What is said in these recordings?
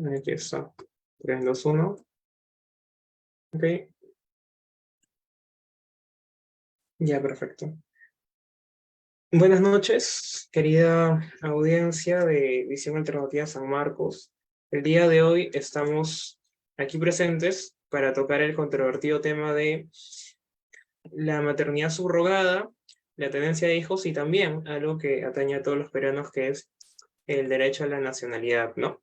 Aquí está. 3, 2, 1. Ok, ya, perfecto. Buenas noches, querida audiencia de Visión Alternativa San Marcos. El día de hoy estamos aquí presentes para tocar el controvertido tema de la maternidad subrogada, la tenencia de hijos y también algo que atañe a todos los peruanos, que es el derecho a la nacionalidad, ¿no?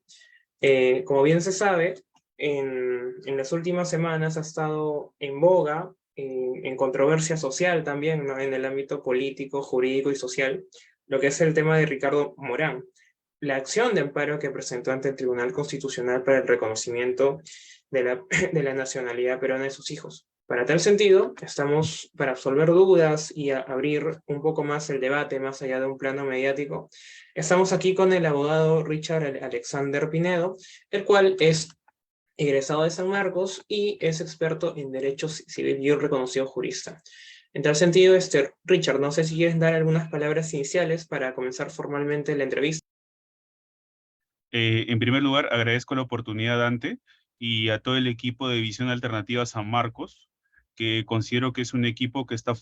Como bien se sabe, en las últimas semanas ha estado en boga, en controversia social también, ¿no? En el ámbito político, jurídico y social, lo que es el tema de Ricardo Morán. La acción de amparo que presentó ante el Tribunal Constitucional para el reconocimiento de la, de la nacionalidad peruana de sus hijos. Para tal sentido, estamos para absolver dudas y abrir un poco más el debate, más allá de un plano mediático. Estamos aquí con el abogado Richard Alexander Pinedo, el cual es egresado de San Marcos y es experto en derecho civil y un reconocido jurista. En tal sentido, Richard, no sé si quieres dar algunas palabras iniciales para comenzar formalmente la entrevista. En primer lugar, agradezco la oportunidad, Dante, y a todo el equipo de Visión Alternativa San Marcos, que considero que es un equipo que está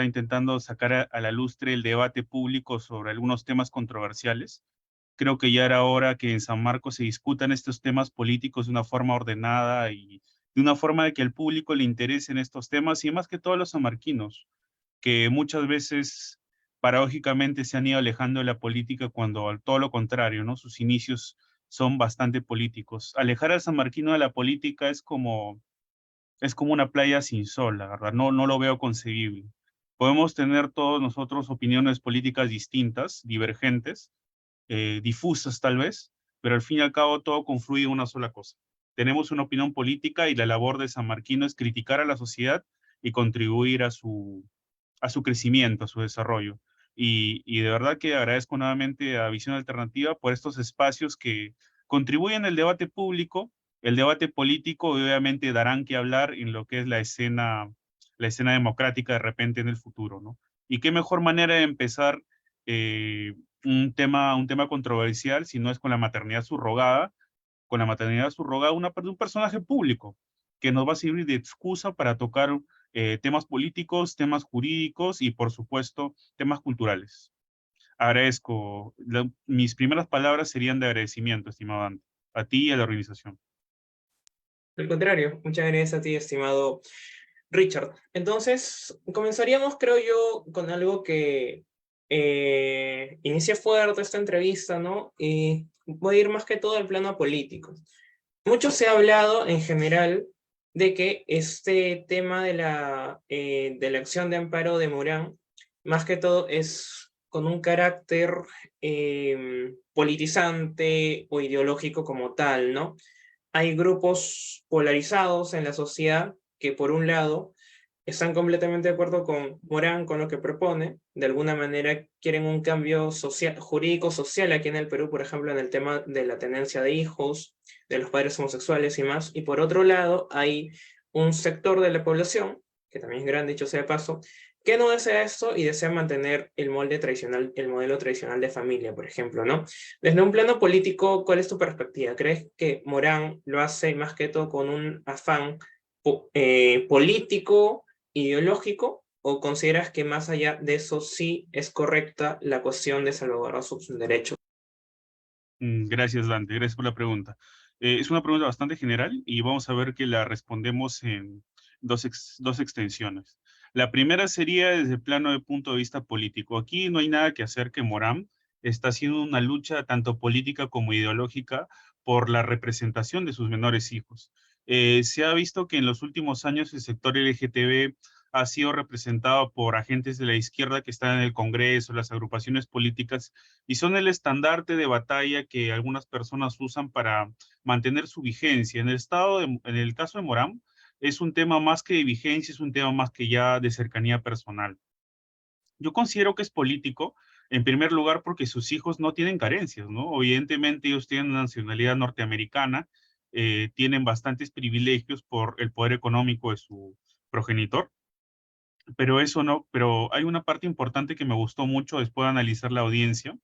intentando sacar a la lustre el debate público sobre algunos temas controversiales. Creo que ya era hora que en San Marcos se discutan estos temas políticos de una forma ordenada y de una forma de que al público le interesen estos temas y más que todo a los sanmarquinos, que muchas veces paradójicamente se han ido alejando de la política cuando al todo lo contrario, ¿no? Sus inicios son bastante políticos. Alejar al sanmarquino de la política es como una playa sin sol, la verdad, no lo veo concebible. Podemos tener todos nosotros opiniones políticas distintas, divergentes, difusas tal vez, pero al fin y al cabo todo confluye en una sola cosa. Tenemos una opinión política y la labor de San Marquino es criticar a la sociedad y contribuir a su crecimiento, a su desarrollo. Y de verdad que agradezco nuevamente a Visión Alternativa por estos espacios que contribuyen al debate público, el debate político y obviamente darán que hablar en lo que es la escena democrática de repente en el futuro, ¿no? Y qué mejor manera de empezar un tema controversial si no es con la maternidad subrogada, de un personaje público que nos va a servir de excusa para tocar temas políticos, temas jurídicos y, por supuesto, temas culturales. Agradezco. Mis primeras palabras serían de agradecimiento, estimado Dante, a ti y a la organización. Al contrario, muchas gracias a ti, estimado Richard. Entonces, comenzaríamos, creo yo, con algo que inicia fuerte esta entrevista, ¿no? Y voy a ir más que todo al plano político. Mucho se ha hablado en general de que este tema de la acción de amparo de Morán, más que todo es con un carácter politizante o ideológico como tal, ¿no? Hay grupos polarizados en la sociedad que, por un lado, están completamente de acuerdo con Morán, con lo que propone. De alguna manera quieren un cambio social, jurídico social aquí en el Perú, por ejemplo, en el tema de la tenencia de hijos, de los padres homosexuales y más. Y por otro lado, hay un sector de la población, que también es grande, dicho sea de paso, que no desea esto y desea mantener el molde tradicional, el modelo tradicional de familia, por ejemplo, ¿no? Desde un plano político, ¿cuál es tu perspectiva? ¿Crees que Morán lo hace más que todo con un afán político, ideológico, o consideras que más allá de eso sí es correcta la cuestión de salvaguardar sus derechos? Gracias, Dante. Gracias por la pregunta. Es una pregunta bastante general y vamos a ver que la respondemos en dos extensiones. La primera sería desde el plano de punto de vista político. Aquí no hay nada que hacer que Morán está haciendo una lucha tanto política como ideológica por la representación de sus menores hijos. Se ha visto que en los últimos años el sector LGTB ha sido representado por agentes de la izquierda que están en el Congreso, las agrupaciones políticas, y son el estandarte de batalla que algunas personas usan para mantener su vigencia. En el caso de Morán, es un tema más que de vigencia, es un tema más que ya de cercanía personal. Yo considero que es político, en primer lugar, porque sus hijos no tienen carencias, ¿no? Evidentemente ellos tienen una nacionalidad norteamericana, tienen bastantes privilegios por el poder económico de su progenitor, pero eso no, pero hay una parte importante que me gustó mucho después de analizar la audiencia,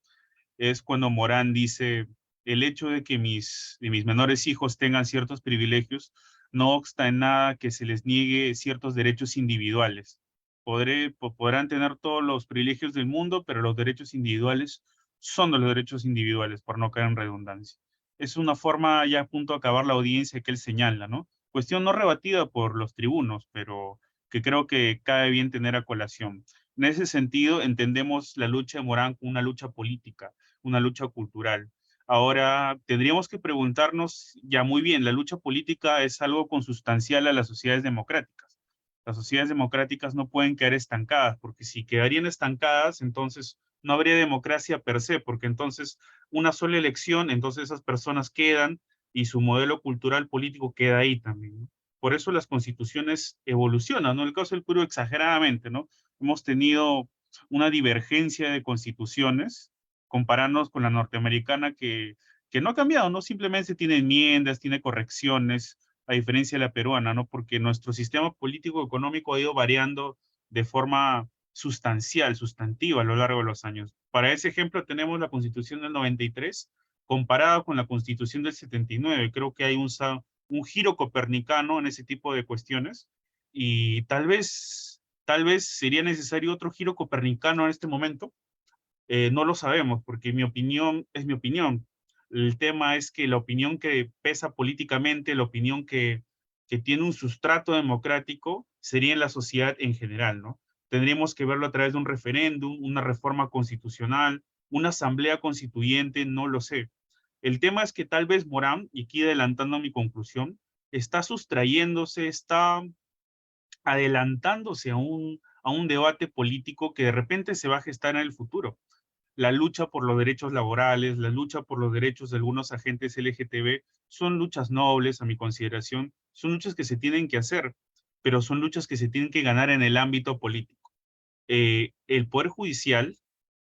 es cuando Morán dice, el hecho de mis menores hijos tengan ciertos privilegios no obsta en nada que se les niegue ciertos derechos individuales. Podrán tener todos los privilegios del mundo, pero los derechos individuales son de los derechos individuales, por no caer en redundancia. Es una forma ya a punto de acabar la audiencia que él señala, ¿no? Cuestión no rebatida por los tribunos, pero que creo que cabe bien tener a colación. En ese sentido, entendemos la lucha de Morán como una lucha política, una lucha cultural. Ahora, tendríamos que preguntarnos, ya muy bien, la lucha política es algo consustancial a las sociedades democráticas. Las sociedades democráticas no pueden quedar estancadas, porque si quedarían estancadas, entonces no habría democracia per se, porque entonces una sola elección, entonces esas personas quedan y su modelo cultural político queda ahí también, ¿no? Por eso las constituciones evolucionan, ¿no? En el caso del Perú, exageradamente, ¿no? Hemos tenido una divergencia de constituciones, compararnos con la norteamericana que no ha cambiado, ¿no? Simplemente tiene enmiendas, tiene correcciones, a diferencia de la peruana, ¿no? Porque nuestro sistema político-económico ha ido variando de forma sustancial, sustantiva a lo largo de los años. Para ese ejemplo tenemos la Constitución del 93 comparada con la Constitución del 79. Creo que hay un giro copernicano en ese tipo de cuestiones y tal vez sería necesario otro giro copernicano en este momento. No lo sabemos porque mi opinión es mi opinión. El tema es que la opinión que pesa políticamente, la opinión que tiene un sustrato democrático, sería en la sociedad en general, ¿no? Tendríamos que verlo a través de un referéndum, una reforma constitucional, una asamblea constituyente, no lo sé. El tema es que tal vez Morán, y aquí adelantando mi conclusión, está sustrayéndose, está adelantándose a un debate político que de repente se va a gestar en el futuro. La lucha por los derechos laborales, la lucha por los derechos de algunos agentes LGTB son luchas nobles, a mi consideración, son luchas que se tienen que hacer, pero son luchas que se tienen que ganar en el ámbito político. El Poder Judicial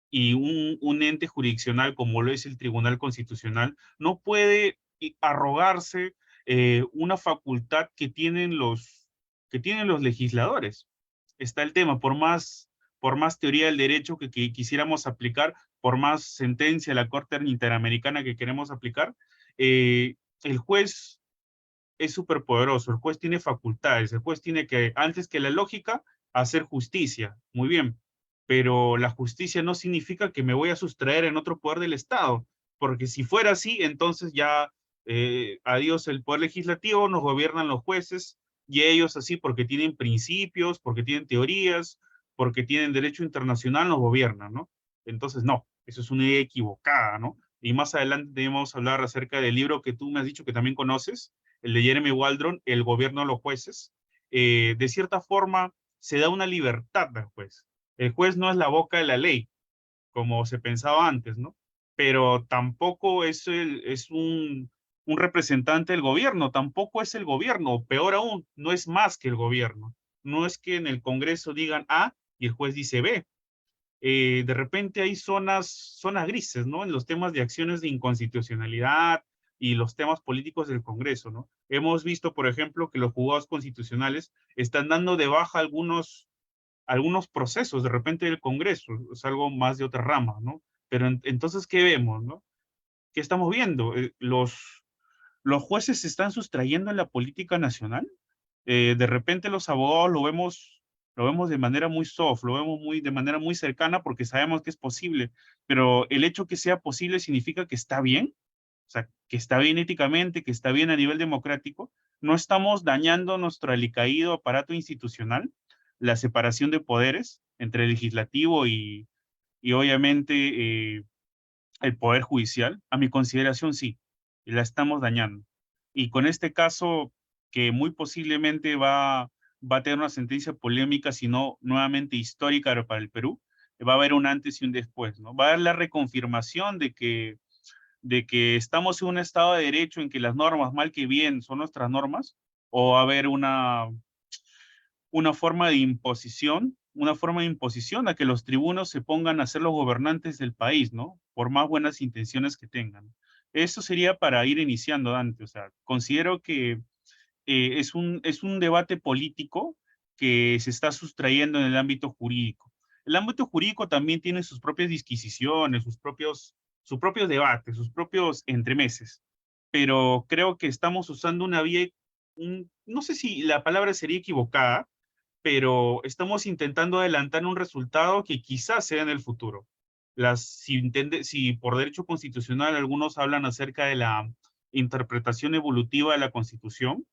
y un ente jurisdiccional como lo es el Tribunal Constitucional no puede arrogarse una facultad que tienen los legisladores. Está el tema, por más teoría del derecho que quisiéramos aplicar, por más sentencia de la Corte Interamericana que queremos aplicar, el juez es superpoderoso, el juez tiene facultades, el juez tiene que, antes que la lógica, hacer justicia. Muy bien, pero la justicia no significa que me voy a sustraer en otro poder del Estado, porque si fuera así, entonces ya adiós el poder legislativo, nos gobiernan los jueces y ellos así porque tienen principios, porque tienen teorías, porque tienen derecho internacional, nos gobiernan, ¿no? Entonces, no, eso es una idea equivocada, ¿no? Y más adelante debemos hablar acerca del libro que tú me has dicho que también conoces, el de Jeremy Waldron, El gobierno de los jueces. De cierta forma, se da una libertad al juez. El juez no es la boca de la ley, como se pensaba antes, ¿no? Pero tampoco es un representante del gobierno, tampoco es el gobierno, peor aún, no es más que el gobierno. No es que en el Congreso digan A y el juez dice B. De repente hay zonas grises, ¿no? En los temas de acciones de inconstitucionalidad y los temas políticos del Congreso, ¿no? Hemos visto, por ejemplo, que los juzgados constitucionales están dando de baja algunos procesos de repente del Congreso, es algo más de otra rama, ¿no? Pero entonces, ¿qué vemos, no? ¿Qué estamos viendo? Los jueces se están sustrayendo en la política nacional. De repente los abogados lo vemos de manera muy soft, lo vemos de manera muy cercana porque sabemos que es posible, pero el hecho que sea posible significa que está bien, o sea, que está bien éticamente, que está bien a nivel democrático. No estamos dañando nuestro alicaído aparato institucional, la separación de poderes entre el legislativo y obviamente el poder judicial. A mi consideración, sí, la estamos dañando. Y con este caso, que muy posiblemente va a tener una sentencia polémica, sino nuevamente histórica para el Perú, va a haber un antes y un después, ¿no? Va a haber la reconfirmación de que estamos en un estado de derecho en que las normas, mal que bien, son nuestras normas, o va a haber una forma de imposición a que los tribunos se pongan a ser los gobernantes del país, ¿no? Por más buenas intenciones que tengan. Eso sería para ir iniciando, Dante. O sea, considero que es un debate político que se está sustrayendo en el ámbito jurídico. El ámbito jurídico también tiene sus propias disquisiciones, sus propios sus propios debates, sus propios entremeses. Pero creo que estamos usando una vía, no sé si la palabra sería equivocada, pero estamos intentando adelantar un resultado que quizás sea en el futuro. Si por derecho constitucional algunos hablan acerca de la interpretación evolutiva de la Constitución,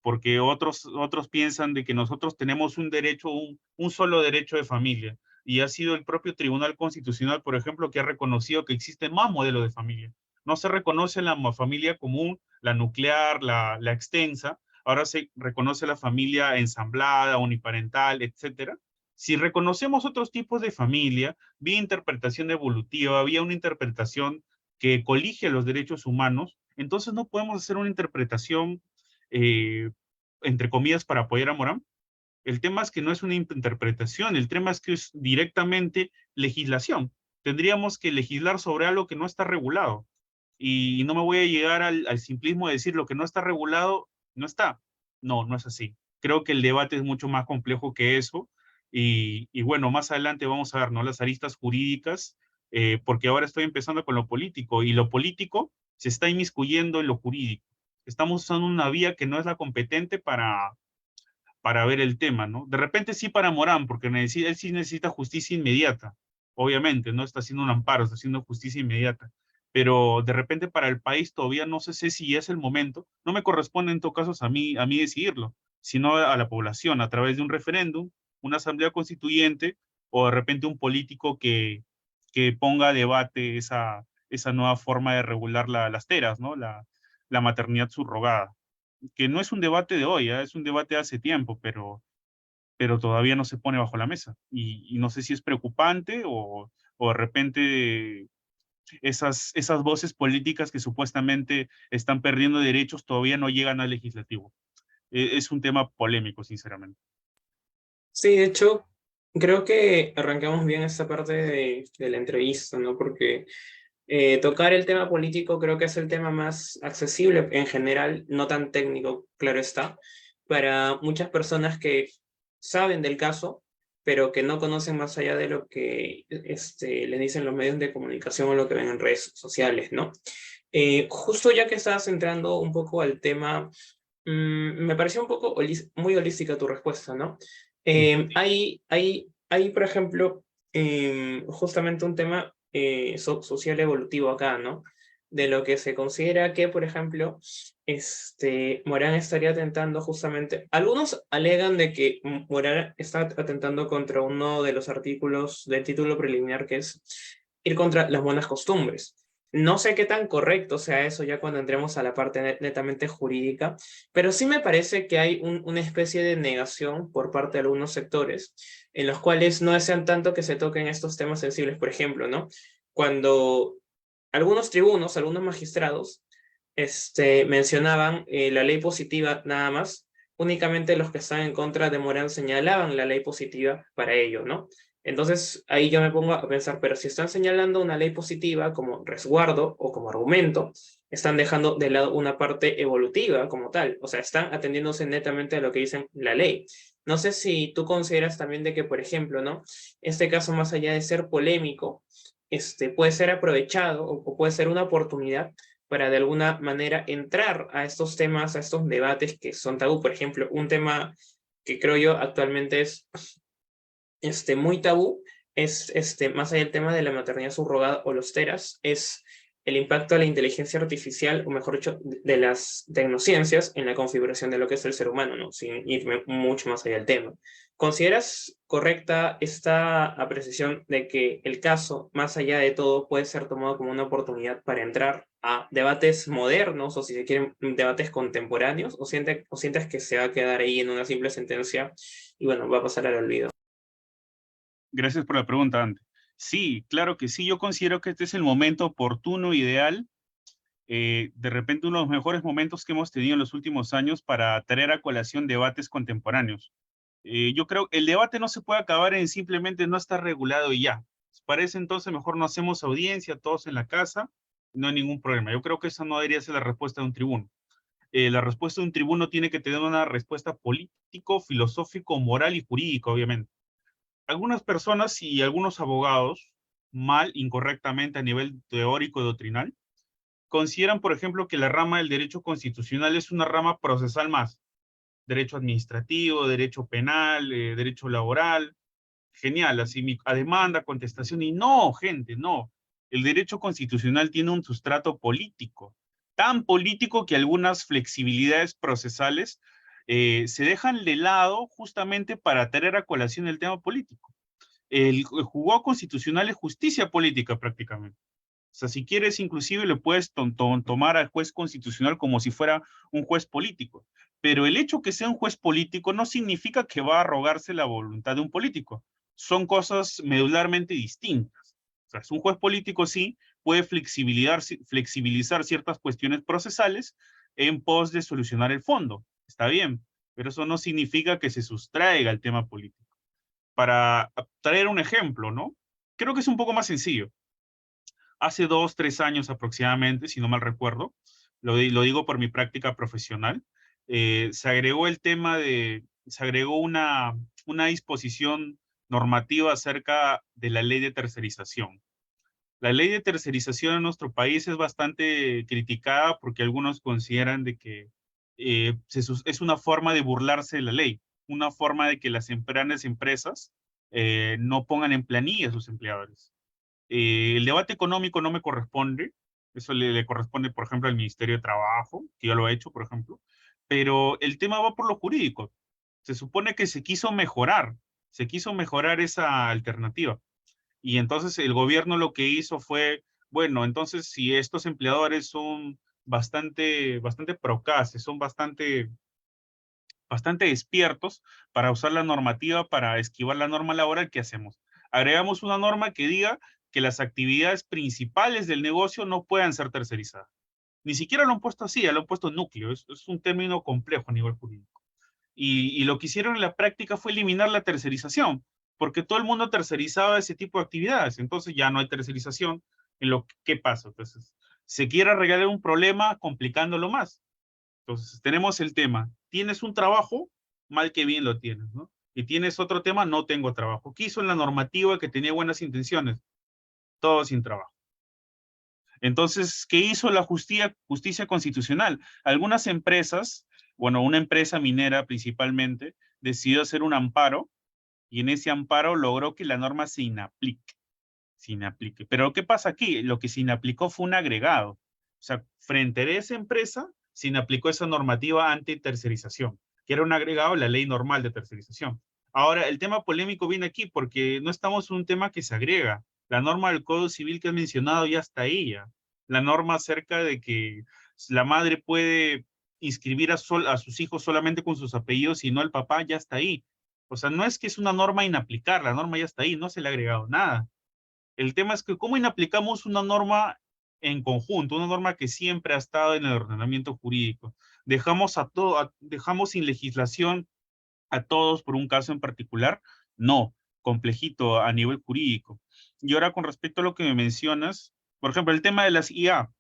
porque otros piensan de que nosotros tenemos un derecho, un solo derecho de familia, y ha sido el propio Tribunal Constitucional, por ejemplo, que ha reconocido que existen más modelos de familia. No se reconoce la familia común, la nuclear, la extensa, ahora se reconoce la familia ensamblada, uniparental, etcétera. Si reconocemos otros tipos de familia, vía interpretación evolutiva, vía una interpretación que colige los derechos humanos, entonces no podemos hacer una interpretación eh, entre comillas, para apoyar a Morán. El tema es que no es una interpretación, el tema es que es directamente legislación. Tendríamos que legislar sobre algo que no está regulado. Y no me voy a llegar al simplismo de decir lo que no está regulado, no está. No, no es así. Creo que el debate es mucho más complejo que eso. Y bueno, más adelante vamos a ver, ¿no? Las aristas jurídicas, porque ahora estoy empezando con lo político, y lo político se está inmiscuyendo en lo jurídico. Estamos usando una vía que no es la competente para ver el tema, ¿no? De repente sí para Morán, porque él sí necesita justicia inmediata, obviamente, no está haciendo un amparo, está haciendo justicia inmediata, pero de repente para el país todavía no sé si es el momento, no me corresponde en todo caso a mí decidirlo, sino a la población, a través de un referéndum, una asamblea constituyente, o de repente un político que ponga a debate esa nueva forma de regular las teras, ¿no? La maternidad subrogada, que no es un debate de hoy, ¿eh? Es un debate de hace tiempo, pero todavía no se pone bajo la mesa. Y no sé si es preocupante o de repente esas voces políticas que supuestamente están perdiendo derechos todavía no llegan al legislativo. Es un tema polémico, sinceramente. Sí, de hecho, creo que arrancamos bien esta parte de la entrevista, ¿no? Porque tocar el tema político creo que es el tema más accesible en general, no tan técnico, claro está, para muchas personas que saben del caso, pero que no conocen más allá de lo que les dicen los medios de comunicación o lo que ven en redes sociales, ¿no? Justo ya que estabas entrando un poco al tema, me pareció un poco muy holística tu respuesta, ¿no? Sí. Hay, por ejemplo, justamente un tema social evolutivo acá, ¿no? De lo que se considera que, por ejemplo, Morán estaría atentando justamente. Algunos alegan de que Morán está atentando contra uno de los artículos del título preliminar, que es ir contra las buenas costumbres. No sé qué tan correcto sea eso ya cuando entremos a la parte netamente jurídica, pero sí me parece que hay una especie de negación por parte de algunos sectores en los cuales no desean tanto que se toquen estos temas sensibles. Por ejemplo, ¿no? Cuando algunos tribunos, algunos magistrados, mencionaban la ley positiva nada más, únicamente los que están en contra de Morán señalaban la ley positiva para ello, ¿no? Entonces ahí yo me pongo a pensar, pero si están señalando una ley positiva como resguardo o como argumento, están dejando de lado una parte evolutiva como tal, o sea, están atendiéndose netamente a lo que dicen la ley. No sé si tú consideras también de que, por ejemplo, ¿no? Este caso, más allá de ser polémico, puede ser aprovechado o puede ser una oportunidad para de alguna manera entrar a estos temas, a estos debates que son tabú. Por ejemplo, un tema que creo yo actualmente es muy tabú, es más allá del tema de la maternidad subrogada o los teras, es el impacto de la inteligencia artificial, o mejor dicho, de las tecnociencias en la configuración de lo que es el ser humano, ¿no? Sin irme mucho más allá del tema. ¿Consideras correcta esta apreciación de que el caso, más allá de todo, puede ser tomado como una oportunidad para entrar a debates modernos, o si se quieren, debates contemporáneos, o sientes que se va a quedar ahí en una simple sentencia y bueno, va a pasar al olvido? Gracias por la pregunta, Ante. Sí, claro que sí. Yo considero que este es el momento oportuno, ideal, de repente uno de los mejores momentos que hemos tenido en los últimos años para traer a colación debates contemporáneos. Yo creo que el debate no se puede acabar en simplemente no estar regulado y ya. Para ese entonces mejor no hacemos audiencia, todos en la casa, no hay ningún problema. Yo creo que esa no debería ser la respuesta de un tribuno. La respuesta de un tribuno tiene que tener una respuesta político, filosófico, moral y jurídica, obviamente. Algunas personas y algunos abogados mal, incorrectamente a nivel teórico y doctrinal. Consideran, por ejemplo, que la rama del derecho constitucional es una rama procesal más. Derecho administrativo, derecho penal, derecho laboral. Genial, así a demanda, contestación. Y no, gente, no. El derecho constitucional tiene un sustrato político, tan político que algunas flexibilidades procesales se dejan de lado justamente para traer a colación el tema político. El juzgado constitucional es justicia política prácticamente. O sea, si quieres, inclusive le puedes tomar al juez constitucional como si fuera un juez político. Pero el hecho que sea un juez político no significa que va a arrogarse la voluntad de un político. Son cosas medularmente distintas. O sea, es un juez político, sí, puede flexibilizar ciertas cuestiones procesales en pos de solucionar el fondo. Está bien, pero eso no significa que se sustraiga al tema político. Para traer un ejemplo, ¿no? Creo que es un poco más sencillo. Hace 2, 3 años aproximadamente, si no mal recuerdo, lo digo por mi práctica profesional, se agregó una disposición normativa acerca de la ley de tercerización. La ley de tercerización en nuestro país es bastante criticada porque algunos consideran de que es una forma de burlarse de la ley, una forma de que las grandes empresas no pongan en planilla a sus empleadores. El debate económico no me corresponde, eso le corresponde, por ejemplo, al Ministerio de Trabajo, que yo lo he hecho, por ejemplo, pero el tema va por lo jurídico. Se supone que se quiso mejorar esa alternativa. Y entonces el gobierno lo que hizo fue, bueno, entonces si estos empleadores son bastante procaces, son bastante despiertos para usar la normativa, para esquivar la norma laboral, ¿qué hacemos? Agregamos una norma que diga que las actividades principales del negocio no puedan ser tercerizadas. Ni siquiera lo han puesto así, lo han puesto núcleo, es un término complejo a nivel jurídico. Y lo que hicieron en la práctica fue eliminar la tercerización, porque todo el mundo tercerizaba ese tipo de actividades, entonces ya no hay tercerización. ¿Qué pasa? Entonces, se quiere arreglar un problema complicándolo más. Entonces, tenemos el tema, tienes un trabajo, mal que bien lo tienes, ¿no? Y tienes otro tema, no tengo trabajo. ¿Qué hizo en la normativa que tenía buenas intenciones? Todo sin trabajo. Entonces, ¿qué hizo la justicia constitucional? Algunas empresas, bueno, una empresa minera principalmente, decidió hacer un amparo y en ese amparo logró que la norma se inaplique. Se inaplique. Pero ¿qué pasa aquí? Lo que se inaplicó fue un agregado. O sea, frente a esa empresa, se inaplicó esa normativa anti-tercerización, que era un agregado a la ley normal de tercerización. Ahora, el tema polémico viene aquí porque no estamos en un tema que se agrega. La norma del Código Civil que has mencionado ya está ahí ya. La norma acerca de que la madre puede inscribir a sus hijos solamente con sus apellidos y no el papá, ya está ahí. O sea, no es que es una norma inaplicar, la norma ya está ahí, no se le ha agregado nada. El tema es que cómo inaplicamos una norma en conjunto, una norma que siempre ha estado en el ordenamiento jurídico. Dejamos sin legislación a todos por un caso en particular. No, complejito a nivel jurídico. Y ahora con respecto a lo que me mencionas, por ejemplo, el tema de las IA,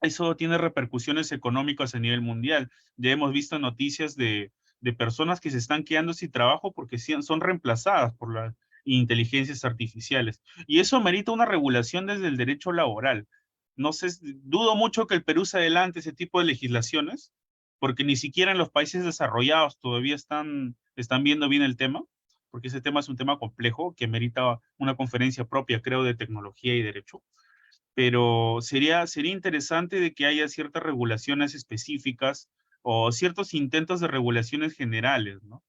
eso tiene repercusiones económicas a nivel mundial. Ya hemos visto noticias de personas que se están quedando sin trabajo porque son reemplazadas por las inteligencias artificiales. Y eso merita una regulación desde el derecho laboral. No sé, dudo mucho que el Perú se adelante ese tipo de legislaciones, porque ni siquiera en los países desarrollados todavía están viendo bien el tema, porque ese tema es un tema complejo que merita una conferencia propia, creo, de tecnología y derecho, pero sería interesante de que haya ciertas regulaciones específicas o ciertos intentos de regulaciones generales, ¿no?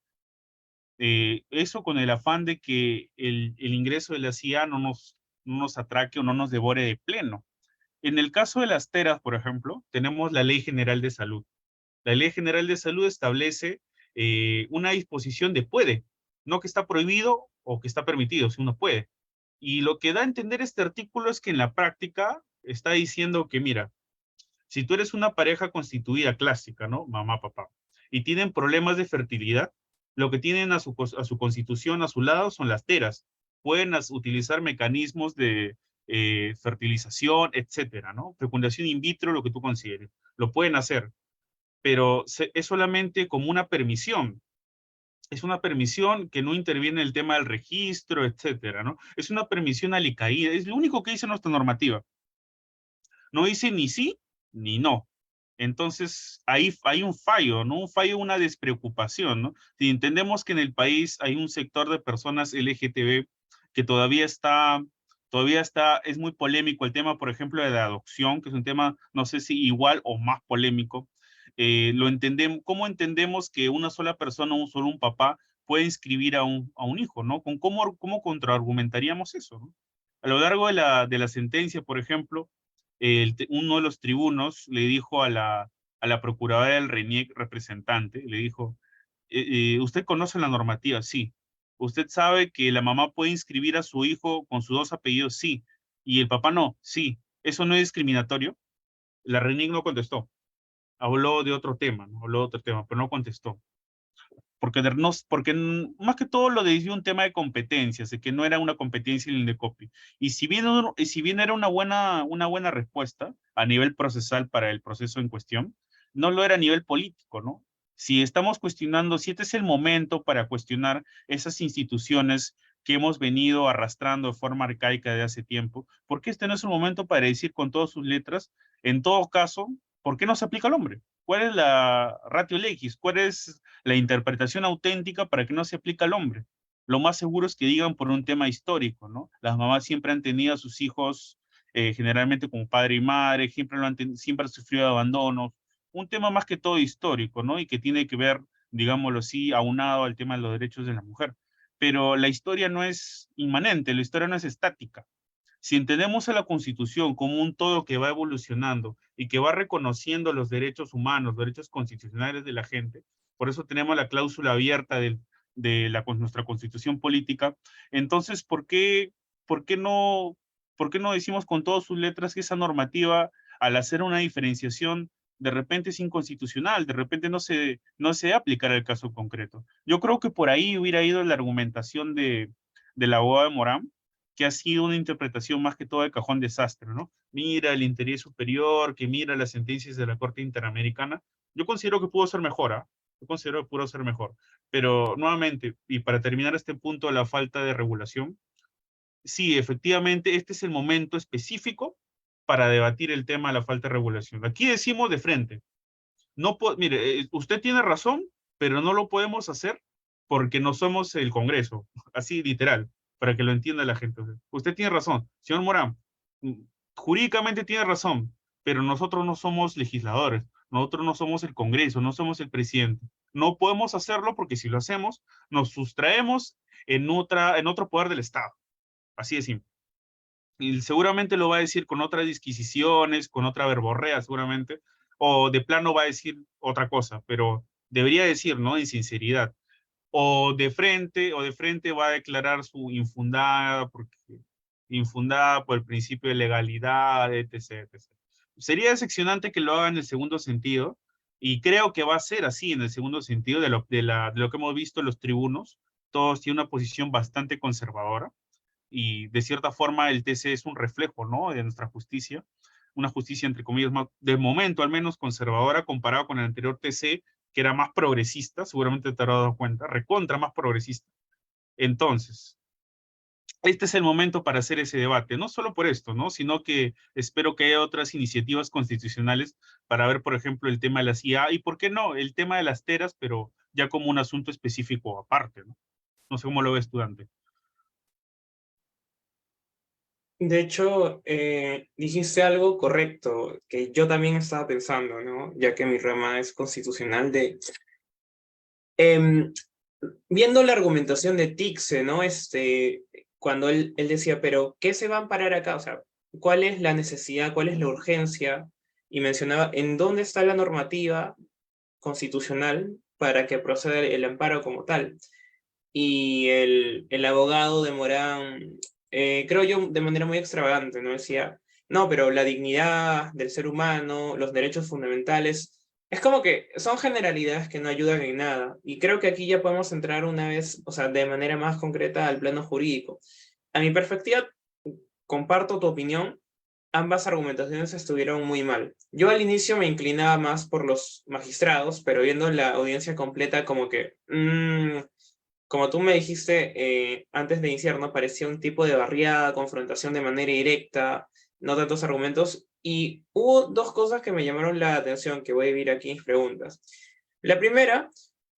Eso con el afán de que el ingreso de la CIA no nos atraque o no nos devore de pleno. En el caso de las teras, por ejemplo, tenemos la Ley General de Salud. La Ley General de Salud establece una disposición de puede, no que está prohibido o que está permitido, si uno puede. Y lo que da a entender este artículo es que en la práctica está diciendo que, mira, si tú eres una pareja constituida clásica, ¿no? Mamá, papá, y tienen problemas de fertilidad, lo que tienen a su constitución, a su lado, son las teras. Pueden utilizar mecanismos de fertilización, etcétera, ¿no? Fecundación in vitro, lo que tú consideres. Lo pueden hacer, pero es solamente como una permisión. Es una permisión que no interviene en el tema del registro, etcétera, ¿no? Es una permisión alicaída, es lo único que dice nuestra normativa. No dice ni sí ni no. Entonces, ahí hay un fallo, ¿no? Un fallo, una despreocupación, ¿no? Si entendemos que en el país hay un sector de personas LGTB que todavía está, es muy polémico el tema, por ejemplo, de la adopción, que es un tema, no sé si igual o más polémico. Lo entendemos, ¿cómo entendemos que una sola persona, solo un papá, puede inscribir a un hijo, ¿no? ¿Cómo contraargumentaríamos eso, ¿no? A lo largo de la sentencia, por ejemplo, uno de los tribunos le dijo a la procuradora del RENIEC representante, le dijo, ¿usted conoce la normativa? Sí. ¿Usted sabe que la mamá puede inscribir a su hijo con sus dos apellidos? Sí. ¿Y el papá no? Sí. ¿Eso no es discriminatorio? La RENIEC no contestó. Habló de otro tema, ¿no? Habló de otro tema, pero no contestó. Porque más que todo lo decidió un tema de competencias, de que no era una competencia en el Indecopi. Y si bien era una buena respuesta a nivel procesal para el proceso en cuestión, no lo era a nivel político, ¿no? Si estamos cuestionando, si este es el momento para cuestionar esas instituciones que hemos venido arrastrando de forma arcaica de hace tiempo, ¿por qué este no es el momento para decir con todas sus letras, en todo caso, ¿por qué no se aplica al hombre? ¿Cuál es la ratio legis? ¿Cuál es la interpretación auténtica para que no se aplique al hombre? Lo más seguro es que digan por un tema histórico, ¿no? Las mamás siempre han tenido a sus hijos generalmente como padre y madre, siempre han sufrido abandonos, un tema más que todo histórico, ¿no? Y que tiene que ver, digámoslo así, aunado al tema de los derechos de la mujer. Pero la historia no es inmanente, la historia no es estática. Si entendemos a la Constitución como un todo que va evolucionando y que va reconociendo los derechos humanos, derechos constitucionales de la gente, por eso tenemos la cláusula abierta nuestra Constitución política, entonces, ¿por qué no decimos con todas sus letras que esa normativa, al hacer una diferenciación, de repente es inconstitucional, de repente no se debe aplicar al caso concreto? Yo creo que por ahí hubiera ido la argumentación de la abogada de Morán, que ha sido una interpretación más que todo de cajón desastre, ¿no? Mira el interés superior, que mira las sentencias de la Corte Interamericana. Yo considero que pudo ser mejor, ¿ah? Yo considero que pudo ser mejor. Pero nuevamente, y para terminar este punto de la falta de regulación, sí, efectivamente, este es el momento específico para debatir el tema de la falta de regulación. Aquí decimos de frente, mire, usted tiene razón, pero no lo podemos hacer porque no somos el Congreso, así literal, para que lo entienda la gente. Usted tiene razón, señor Morán, mm, jurídicamente tiene razón, pero nosotros no somos legisladores, nosotros no somos el Congreso, no somos el presidente. No podemos hacerlo porque si lo hacemos, nos sustraemos en otro poder del Estado. Así de simple. Y seguramente lo va a decir con otras disquisiciones, con otra verborrea seguramente, o de plano va a decir otra cosa, pero debería decir, ¿no? En sinceridad. O de frente va a declarar su infundada por el principio de legalidad, etc, etc. Sería decepcionante que lo haga en el segundo sentido, y creo que va a ser así en el segundo sentido de lo que hemos visto en los tribunos. Todos tienen una posición bastante conservadora y de cierta forma el TC es un reflejo, ¿no? De nuestra justicia, una justicia entre comillas más, de momento al menos conservadora comparado con el anterior TC, que era más progresista, seguramente te habrás dado cuenta, recontra más progresista. Entonces, este es el momento para hacer ese debate, no solo por esto, ¿no? Sino que espero que haya otras iniciativas constitucionales para ver, por ejemplo, el tema de las IA y, ¿por qué no?, el tema de las teras, pero ya como un asunto específico aparte, ¿no? No sé cómo lo ves tú, Dante. De hecho, dijiste algo correcto que yo también estaba pensando, ¿no? Ya que mi rama es constitucional em, viendo la argumentación de Tixe, ¿no? Cuando él decía, pero ¿qué se va a amparar acá? O sea, ¿cuál es la necesidad, cuál es la urgencia? Y mencionaba, ¿en dónde está la normativa constitucional para que proceda el amparo como tal? Y el abogado de Morán, creo yo de manera muy extravagante, ¿no? Decía, no, pero la dignidad del ser humano, los derechos fundamentales, es como que son generalidades que no ayudan en nada. Y creo que aquí ya podemos entrar una vez, o sea, de manera más concreta al plano jurídico. A mi perspectiva, comparto tu opinión, ambas argumentaciones estuvieron muy mal. Yo al inicio me inclinaba más por los magistrados, pero viendo la audiencia completa como que como tú me dijiste antes de iniciar, ¿no? Parecía un tipo de barriada, confrontación de manera directa, no tantos argumentos. Y hubo dos cosas que me llamaron la atención, que voy a dividir aquí en mis preguntas. La primera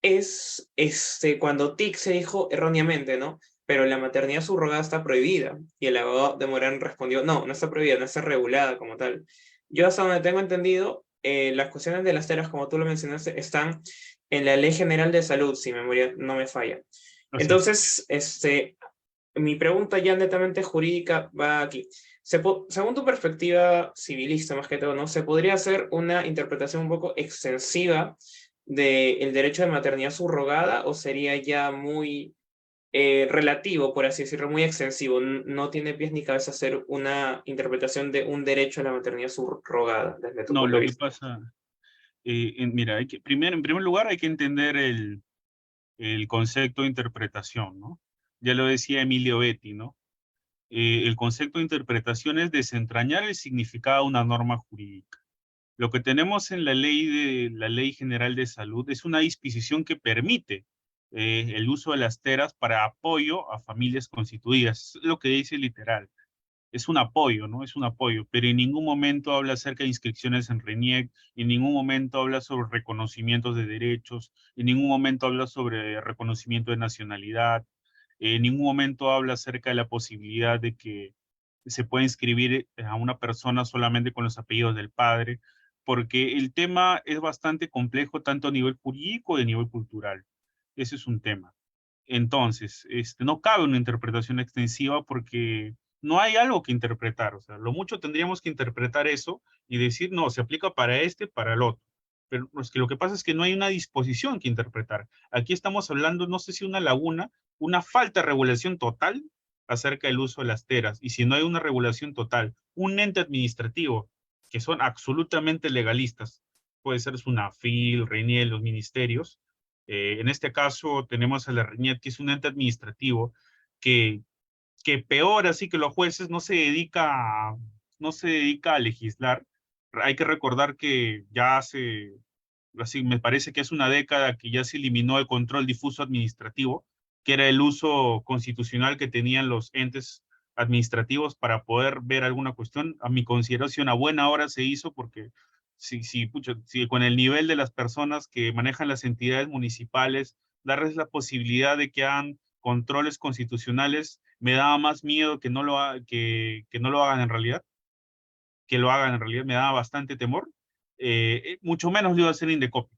es cuando Tic se dijo erróneamente, ¿no? Pero la maternidad subrogada está prohibida. Y el abogado de Morán respondió, no, no está prohibida, no está regulada como tal. Yo hasta donde tengo entendido, las cuestiones de las telas, como tú lo mencionaste, están en la Ley General de Salud, si mi memoria no me falla. Así es. Entonces, mi pregunta ya netamente jurídica va aquí. Según tu perspectiva civilista, más que todo, ¿no? ¿Se podría hacer una interpretación un poco extensiva del derecho de maternidad subrogada o sería ya muy relativo, por así decirlo, muy extensivo? No tiene pies ni cabeza hacer una interpretación de un derecho a la maternidad subrogada, desde tu No, punto de lo que vista. pasa, mira, en primer lugar hay que entender el concepto de interpretación, ¿no? Ya lo decía Emilio Betti, ¿no? El concepto de interpretación es desentrañar el significado de una norma jurídica. Lo que tenemos en la Ley General de Salud es una disposición que permite el uso de las teras para apoyo a familias constituidas. Es lo que dice literal. Es un apoyo, ¿no? Es un apoyo, pero en ningún momento habla acerca de inscripciones en RENIEC, en ningún momento habla sobre reconocimientos de derechos, en ningún momento habla sobre reconocimiento de nacionalidad, en ningún momento habla acerca de la posibilidad de que se pueda inscribir a una persona solamente con los apellidos del padre, porque el tema es bastante complejo tanto a nivel jurídico y a nivel cultural. Ese es un tema. Entonces, no cabe una interpretación extensiva porque no hay algo que interpretar. O sea, lo mucho tendríamos que interpretar eso y decir, no, se aplica para este, para el otro. Pero es que lo que pasa es que no hay una disposición que interpretar. Aquí estamos hablando, no sé si una laguna, una falta de regulación total acerca del uso de las teras. Y si no hay una regulación total, un ente administrativo que son absolutamente legalistas, puede ser SUNAFIL, RENIEL, los ministerios, en este caso tenemos a la RENIET, que es un ente administrativo que, que peor así que los jueces no se dedica a legislar. Hay que recordar que ya hace, así me parece que es una década que ya se eliminó el control difuso administrativo, que era el uso constitucional que tenían los entes administrativos para poder ver alguna cuestión. A mi consideración, a buena hora se hizo porque pucha, si con el nivel de las personas que manejan las entidades municipales, darles la posibilidad de que hagan controles constitucionales, me daba más miedo que no lo hagan en realidad, que lo hagan en realidad, me daba bastante temor. Mucho menos lo iba a hacer Indecopi,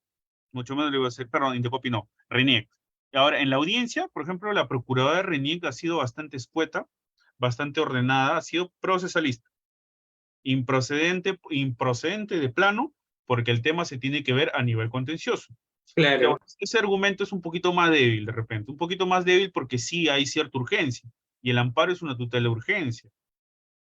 mucho menos lo iba a hacer, perdón, Indecopi no, RENIEC. Ahora, en la audiencia, por ejemplo, la procuradora de RENIEC ha sido bastante escueta, bastante ordenada, ha sido procesalista, improcedente de plano, porque el tema se tiene que ver a nivel contencioso. Ya, Claro. bueno, ese argumento es un poquito más débil de repente, un poquito más débil porque sí hay cierta urgencia, y el amparo es una tutela de urgencia.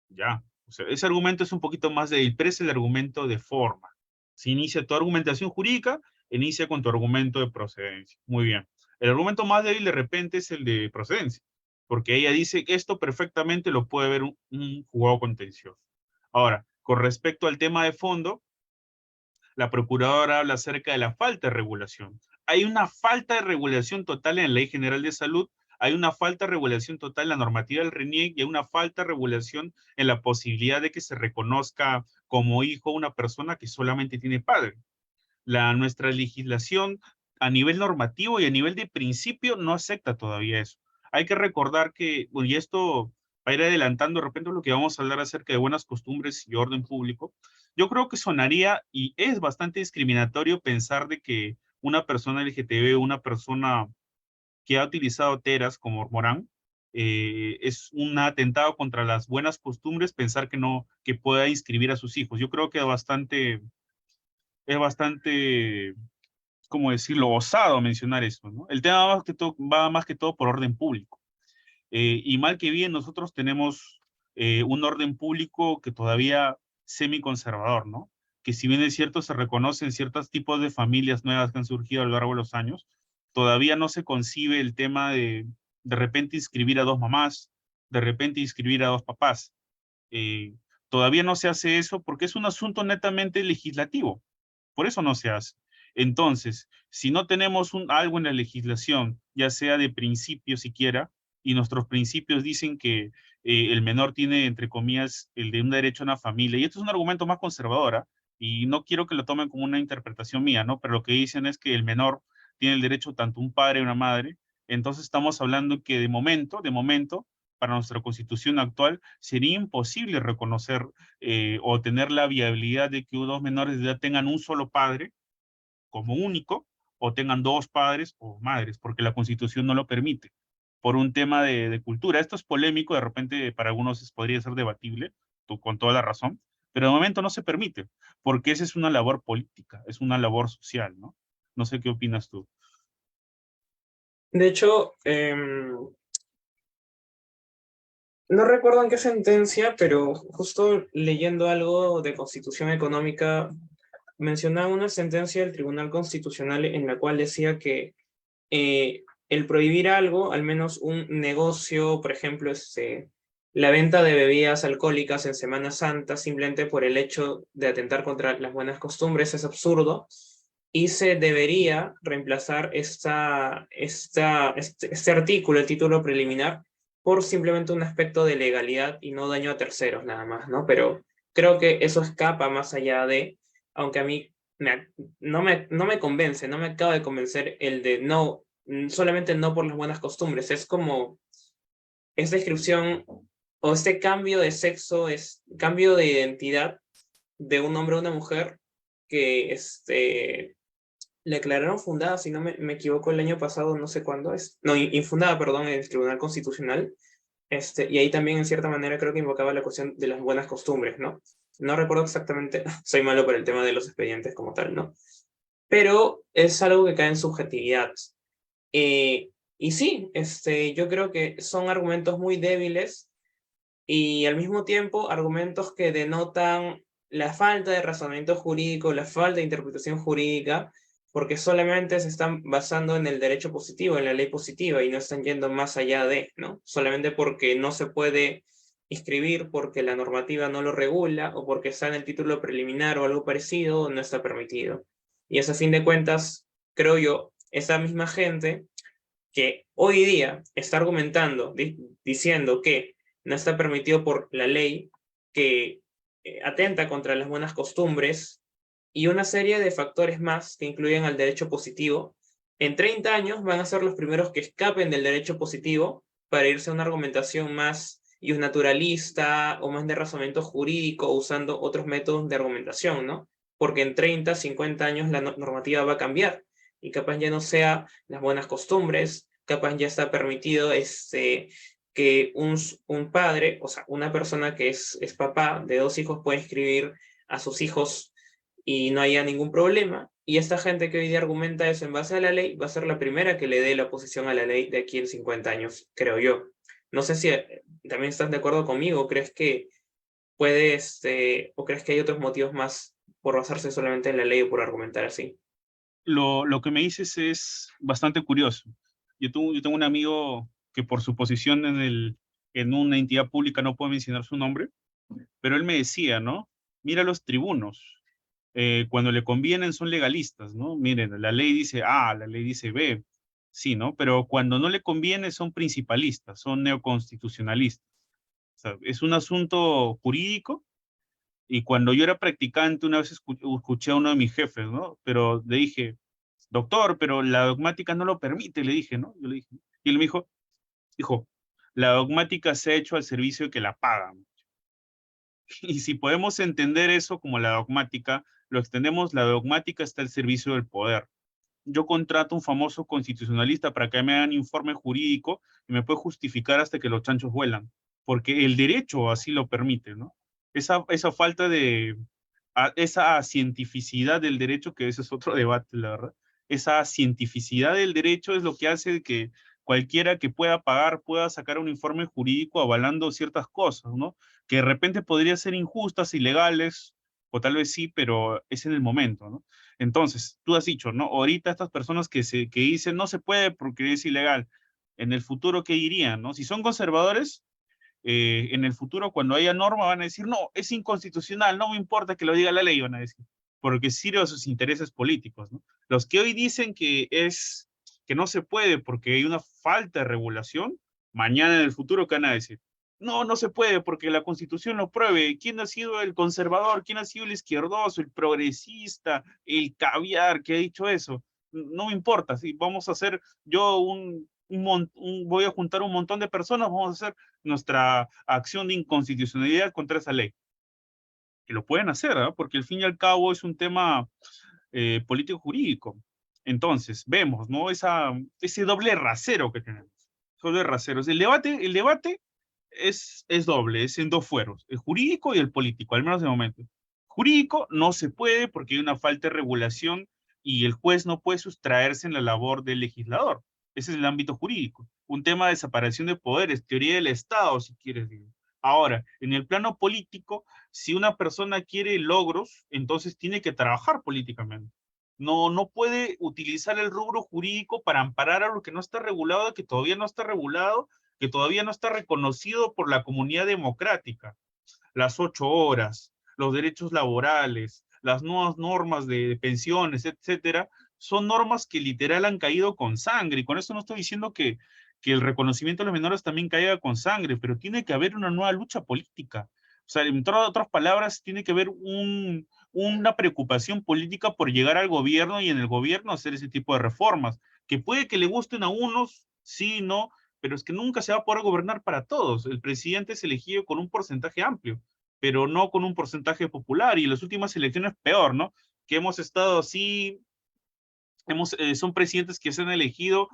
Ya, o sea, ese argumento es un poquito más débil, pero es el argumento de forma. Si inicia tu argumentación jurídica, inicia con tu argumento de procedencia. Muy bien. El argumento más débil de repente es el de procedencia, porque ella dice que esto perfectamente lo puede ver un juzgado contencioso. Ahora, con respecto al tema de fondo, la procuradora habla acerca de la falta de regulación. Hay una falta de regulación total en la Ley General de Salud, hay una falta de regulación total en la normativa del RENIEC y hay una falta de regulación en la posibilidad de que se reconozca como hijo una persona que solamente tiene padre. Nuestra legislación a nivel normativo y a nivel de principio no acepta todavía eso. Hay que recordar que, bueno, y esto va a ir adelantando de repente lo que vamos a hablar acerca de buenas costumbres y orden público. Yo creo que sonaría y es bastante discriminatorio pensar de que una persona LGTB, una persona que ha utilizado teras como Morán, es un atentado contra las buenas costumbres pensar que no, que pueda inscribir a sus hijos. Yo creo que es bastante, ¿cómo decirlo?, osado mencionar eso, ¿no? El tema va más que todo por orden público. Y mal que bien, nosotros tenemos un orden público que todavía semi-conservador, ¿no? Que si bien es cierto, se reconocen ciertos tipos de familias nuevas que han surgido a lo largo de los años, todavía no se concibe el tema de repente inscribir a dos mamás, de repente inscribir a dos papás. Eh, Todavía no se hace eso porque es un asunto netamente legislativo. Por eso no se hace. Entonces, si no tenemos algo en la legislación, ya sea de principio siquiera, y nuestros principios dicen que el menor tiene, entre comillas, el de un derecho a una familia, y esto es un argumento más conservador, ¿ah? Y no quiero que lo tomen como una interpretación mía, ¿no? Pero lo que dicen es que el menor tiene el derecho tanto a un padre y una madre. Entonces estamos hablando que de momento, para nuestra constitución actual, sería imposible reconocer o tener la viabilidad de que dos menores de edad tengan un solo padre como único o tengan dos padres o madres, porque la constitución no lo permite, por un tema de cultura. Esto es polémico, de repente para algunos podría ser debatible, tú con toda la razón, pero de momento no se permite, porque esa es una labor política, es una labor social, ¿no? No sé qué opinas tú. De hecho, no recuerdo en qué sentencia, pero justo leyendo algo de Constitución Económica, mencionaba una sentencia del Tribunal Constitucional en la cual decía que el prohibir algo, al menos un negocio, por ejemplo, la venta de bebidas alcohólicas en Semana Santa, simplemente por el hecho de atentar contra las buenas costumbres, es absurdo, y se debería reemplazar este artículo, el título preliminar, por simplemente un aspecto de legalidad y no daño a terceros nada más, ¿no? Pero creo que eso escapa más allá de, aunque a mí no me convence, no me acaba de convencer el de no, solamente no por las buenas costumbres, es como esta descripción o este cambio de sexo, es cambio de identidad de un hombre a una mujer que le declararon fundada, si no me equivoco, el año pasado, no sé cuándo es, no, infundada, perdón, en el Tribunal Constitucional, y ahí también en cierta manera creo que invocaba la cuestión de las buenas costumbres, ¿no? No recuerdo exactamente, soy malo por el tema de los expedientes como tal, ¿no? Pero es algo que cae en subjetividad. Y sí, yo creo que son argumentos muy débiles y al mismo tiempo argumentos que denotan la falta de razonamiento jurídico, la falta de interpretación jurídica, porque solamente se están basando en el derecho positivo, en la ley positiva, y no están yendo más allá de, ¿no? Solamente porque no se puede inscribir, porque la normativa no lo regula, o porque está en el título preliminar o algo parecido, no está permitido. Y eso, a fin de cuentas, creo yo, esa misma gente que hoy día está argumentando, diciendo que no está permitido por la ley, que atenta contra las buenas costumbres y una serie de factores más que incluyen al derecho positivo, en 30 años van a ser los primeros que escapen del derecho positivo para irse a una argumentación más naturalista o más de razonamiento jurídico usando otros métodos de argumentación, ¿no? Porque en 30, 50 años la normativa va a cambiar y capaz ya no sea las buenas costumbres, capaz ya está permitido que un padre, o sea, una persona que es papá de dos hijos puede inscribir a sus hijos y no haya ningún problema. Y esta gente que hoy día argumenta eso en base a la ley va a ser la primera que le dé la oposición a la ley de aquí en 50 años, creo yo. No sé si también estás de acuerdo conmigo, o crees que puede, o crees que hay otros motivos más por basarse solamente en la ley o por argumentar así. Lo que me dices es bastante curioso. Yo tengo un amigo que por su posición en una entidad pública, no puedo mencionar su nombre, pero él me decía, ¿no? Mira los tribunos, cuando le convienen son legalistas, ¿no? Miren, la ley dice A, la ley dice B, sí, ¿no? Pero cuando no le conviene son principalistas, son neoconstitucionalistas. O sea, es un asunto jurídico y cuando yo era practicante una vez escuché a uno de mis jefes, ¿no? Pero le dije, doctor, pero la dogmática no lo permite, le dije, ¿no? Yo le dije, y él me dijo, la dogmática se ha hecho al servicio de que la pagan. Y si podemos entender eso como la dogmática, lo extendemos, la dogmática está al servicio del poder. Yo contrato un famoso constitucionalista para que me hagan informe jurídico y me puede justificar hasta que los chanchos vuelan, porque el derecho así lo permite, ¿no? Esa falta de, esa cientificidad del derecho, que ese es otro debate, la verdad, esa cientificidad del derecho es lo que hace que cualquiera que pueda pagar pueda sacar un informe jurídico avalando ciertas cosas, ¿no? Que de repente podrían ser injustas, ilegales, o tal vez sí, pero es en el momento, ¿no? Entonces, tú has dicho, ¿no? Ahorita estas personas que dicen no se puede porque es ilegal, en el futuro, ¿qué dirían, no? Si son conservadores, en el futuro, cuando haya norma, van a decir, no, es inconstitucional, no me importa que lo diga la ley, van a decir, porque sirve a sus intereses políticos, ¿no? Los que hoy dicen que no se puede porque hay una falta de regulación, mañana en el futuro, ¿qué van a decir? No, no se puede porque la Constitución lo prohíbe. ¿Quién ha sido el conservador? ¿Quién ha sido el izquierdoso, el progresista, el caviar que ha dicho eso? No me importa. Si vamos a hacer yo voy a juntar un montón de personas, vamos a hacer nuestra acción de inconstitucionalidad contra esa ley. Que lo pueden hacer, ¿eh? Porque al fin y al cabo es un tema político-jurídico. Entonces, vemos, ¿no? Ese doble rasero que tenemos. Doble rasero. El debate es doble, es en dos fueros, el jurídico y el político, al menos de momento. Jurídico no se puede porque hay una falta de regulación y el juez no puede sustraerse en la labor del legislador. Ese es el ámbito jurídico. Un tema de separación de poderes, teoría del Estado, si quieres. Digo. Ahora, en el plano político, si una persona quiere logros, entonces tiene que trabajar políticamente. No, no puede utilizar el rubro jurídico para amparar a lo que no está regulado, que todavía no está regulado, que todavía no está reconocido por la comunidad democrática. Las 8 horas, los derechos laborales, las nuevas normas de pensiones, etcétera, son normas que literal han caído con sangre. Y con eso no estoy diciendo que el reconocimiento de los menores también caiga con sangre, pero tiene que haber una nueva lucha política. O sea, en otras palabras, tiene que haber una preocupación política por llegar al gobierno y en el gobierno hacer ese tipo de reformas, que puede que le gusten a unos, sí, no, pero es que nunca se va a poder gobernar para todos. El presidente es elegido con un porcentaje amplio, pero no con un porcentaje popular, y en las últimas elecciones peor, ¿no? Que hemos estado así, son presidentes que se han elegido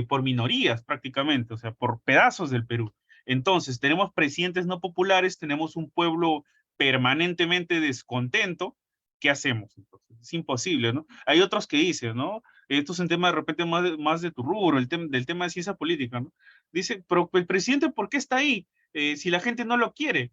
por minorías prácticamente, o sea, por pedazos del Perú. Entonces, tenemos presidentes no populares, tenemos un pueblo permanentemente descontento. ¿Qué hacemos? Entonces, es imposible, ¿no? Hay otros que dicen, ¿no? Esto es un tema de repente más de tu rubro, del tema de ciencia política, ¿no? Dice, pero el presidente, ¿por qué está ahí? Si la gente no lo quiere.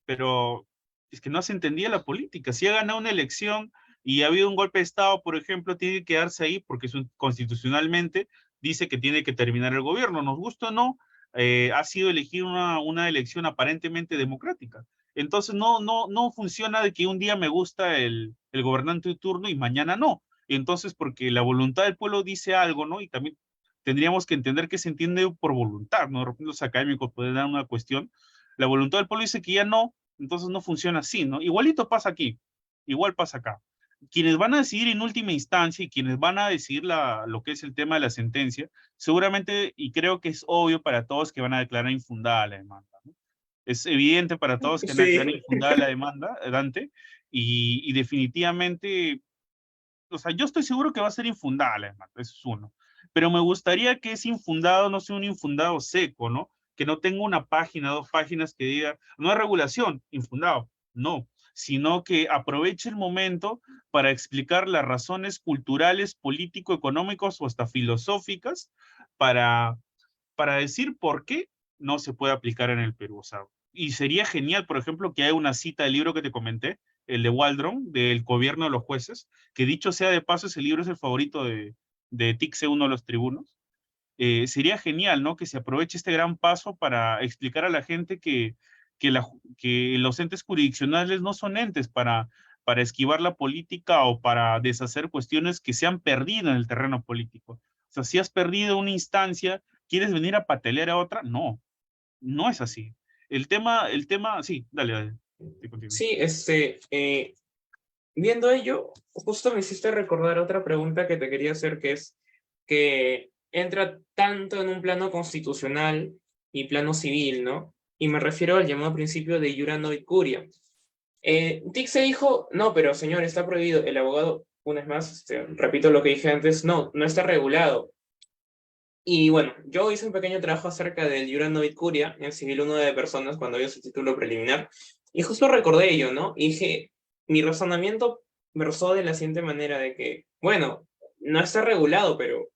Pero es que no se entendía la política. Si ha ganado una elección y ha habido un golpe de Estado, por ejemplo, tiene que quedarse ahí porque constitucionalmente dice que tiene que terminar el gobierno. Nos gusta o no, ha sido elegir una elección aparentemente democrática. Entonces no funciona de que un día me gusta el gobernante de turno y mañana no. Entonces, porque la voluntad del pueblo dice algo, ¿no? Y también tendríamos que entender que se entiende por voluntad, ¿no? De repente los académicos pueden dar una cuestión. La voluntad del pueblo dice que ya no, entonces no funciona así, ¿no? Igualito pasa aquí, igual pasa acá. Quienes van a decidir en última instancia y quienes van a decidir lo que es el tema de la sentencia, seguramente, y creo que es obvio para todos que van a declarar infundada la demanda, ¿no? Es evidente para todos que van a declarar Sí, infundada la demanda, Dante, y definitivamente, o sea, yo estoy seguro que va a ser infundada la demanda, eso es uno. Pero me gustaría que ese infundado no sea un infundado seco, ¿no? Que no tenga una página, 2 páginas que diga, no hay regulación, infundado, no, sino que aproveche el momento para explicar las razones culturales, político-económicos o hasta filosóficas para, para decir por qué no se puede aplicar en el Perú. O sea, y sería genial, por ejemplo, que haya una cita del libro que te comenté, el de Waldron, del gobierno de los jueces, que dicho sea de paso, ese libro es el favorito de Tixe, uno de los tribunos. Sería genial, ¿no? Que se aproveche este gran paso para explicar a la gente que los entes jurisdiccionales no son entes para esquivar la política o para deshacer cuestiones que se han perdido en el terreno político. O sea, si has perdido una instancia, ¿quieres venir a patelear a otra? No, no es así. Sí, dale, dale. Sí, continúa. sí, viendo ello, justo me hiciste recordar otra pregunta que te quería hacer, que es que entra tanto en un plano constitucional y plano civil, ¿no? Y me refiero al llamado principio de Iura no curia. Dick se dijo, no, pero señor, está prohibido. El abogado, una vez más, repito lo que dije antes, no, no está regulado. Y bueno, yo hice un pequeño trabajo acerca del Iura no curia en Civil 1 de personas cuando dio su título preliminar. Y justo recordé ello, ¿no? Y dije, mi razonamiento versó de la siguiente manera, de que, bueno, no está regulado, pero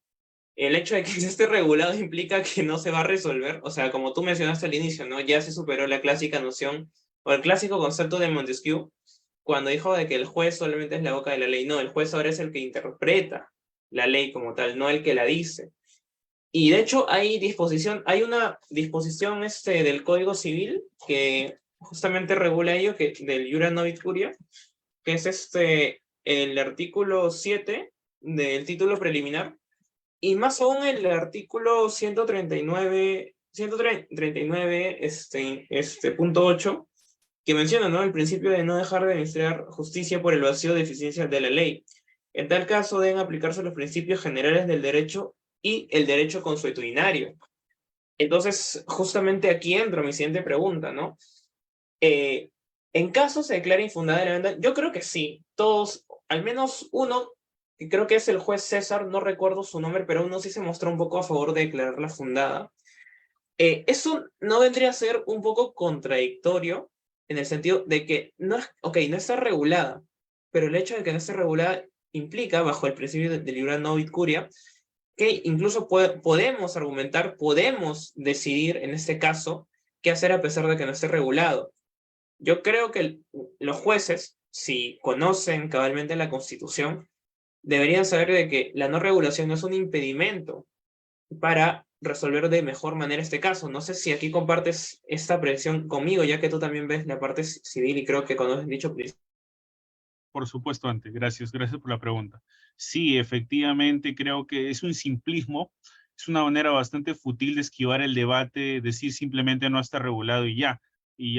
el hecho de que no esté regulado implica que no se va a resolver. O sea, como tú mencionaste al inicio, ¿no? Ya se superó la clásica noción o el clásico concepto de Montesquieu cuando dijo de que el juez solamente es la boca de la ley. No, el juez ahora es el que interpreta la ley como tal, no el que la dice. Y de hecho hay una disposición del Código Civil que justamente regula ello, que, del Iura Novit Curia, que es el artículo 7 del título preliminar, y más aún el artículo 139, punto 8, que menciona, ¿no?, el principio de no dejar de administrar justicia por el vacío de eficiencia de la ley. En tal caso, deben aplicarse los principios generales del derecho y el derecho consuetudinario. Entonces, justamente aquí entra mi siguiente pregunta, ¿no? Eh, en caso se declare infundada la demanda, yo creo que sí, todos, al menos uno, que creo que es el juez César, no recuerdo su nombre, pero uno sí se mostró un poco a favor de declararla fundada. Eso no vendría a ser un poco contradictorio en el sentido de que no es, ok, no está regulada, pero el hecho de que no esté regulada implica, bajo el principio de libera novit curia, que incluso podemos argumentar, podemos decidir en este caso qué hacer a pesar de que no esté regulado. Yo creo que los jueces, si conocen cabalmente la Constitución, deberían saber de que la no regulación no es un impedimento para resolver de mejor manera este caso. No sé si aquí compartes esta apreciación conmigo, ya que tú también ves la parte civil y creo que conoces dicho principio. Por supuesto, Ante, gracias por la pregunta. Sí, efectivamente, creo que es un simplismo, es una manera bastante fútil de esquivar el debate, decir simplemente no está regulado y ya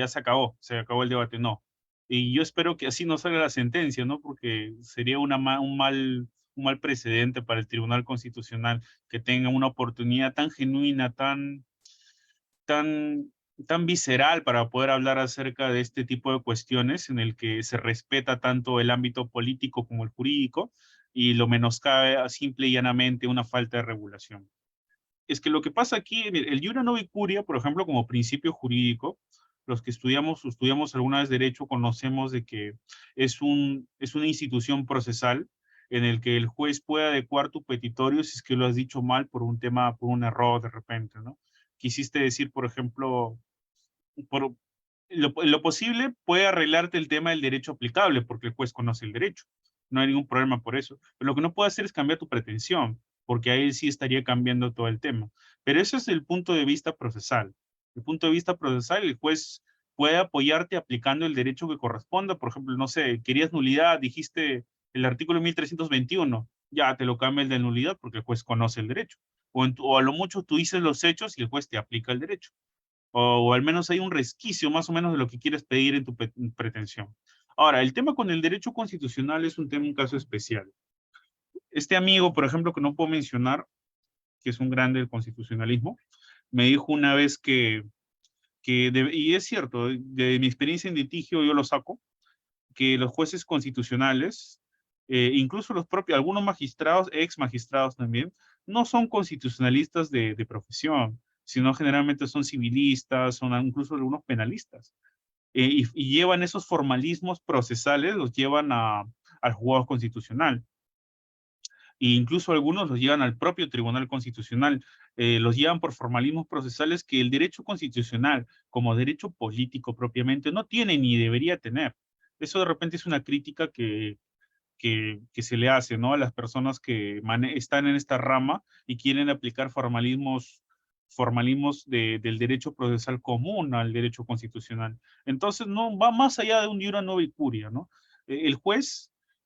se acabó el debate, no. Y yo espero que así no salga la sentencia, ¿no? Porque sería un mal precedente para el Tribunal Constitucional que tenga una oportunidad tan genuina, tan, tan visceral para poder hablar acerca de este tipo de cuestiones en el que se respeta tanto el ámbito político como el jurídico y lo menoscabe a simple y llanamente una falta de regulación. Es que lo que pasa aquí, el iura novi curia, por ejemplo, como principio jurídico, los que estudiamos alguna vez derecho, conocemos de que es una institución procesal en el que el juez puede adecuar tu petitorio si es que lo has dicho mal por un tema, por un error de repente, ¿no? Quisiste decir, por ejemplo, por lo posible puede arreglarte el tema del derecho aplicable porque el juez conoce el derecho. No hay ningún problema por eso. Pero lo que no puede hacer es cambiar tu pretensión, porque ahí sí estaría cambiando todo el tema. Pero ese es el punto de vista procesal. El punto de vista procesal, el juez puede apoyarte aplicando el derecho que corresponda. Por ejemplo, no sé, querías nulidad, dijiste el artículo 1321, ya te lo cambia el de nulidad porque el juez conoce el derecho. O a lo mucho tú dices los hechos y el juez te aplica el derecho o al menos hay un resquicio más o menos de lo que quieres pedir en tu pretensión. Ahora, el tema con el derecho constitucional es un tema, un caso especial. Este amigo, por ejemplo, que no puedo mencionar, que es un grande del constitucionalismo, me dijo una vez y es cierto, de mi experiencia en litigio yo lo saco, que los jueces constitucionales, incluso los propios, algunos magistrados, ex magistrados también, no son constitucionalistas de profesión, sino generalmente son civilistas, son incluso algunos penalistas, y llevan esos formalismos procesales, los llevan al juzgado constitucional. E incluso algunos los llevan al propio Tribunal Constitucional, los llevan por formalismos procesales que el derecho constitucional, como derecho político propiamente, no tiene ni debería tener. Eso de repente es una crítica que se le hace, ¿no?, a las personas que están en esta rama y quieren aplicar formalismos del derecho procesal común al derecho constitucional. Entonces, no va más allá de un iura novi curia, ¿no? El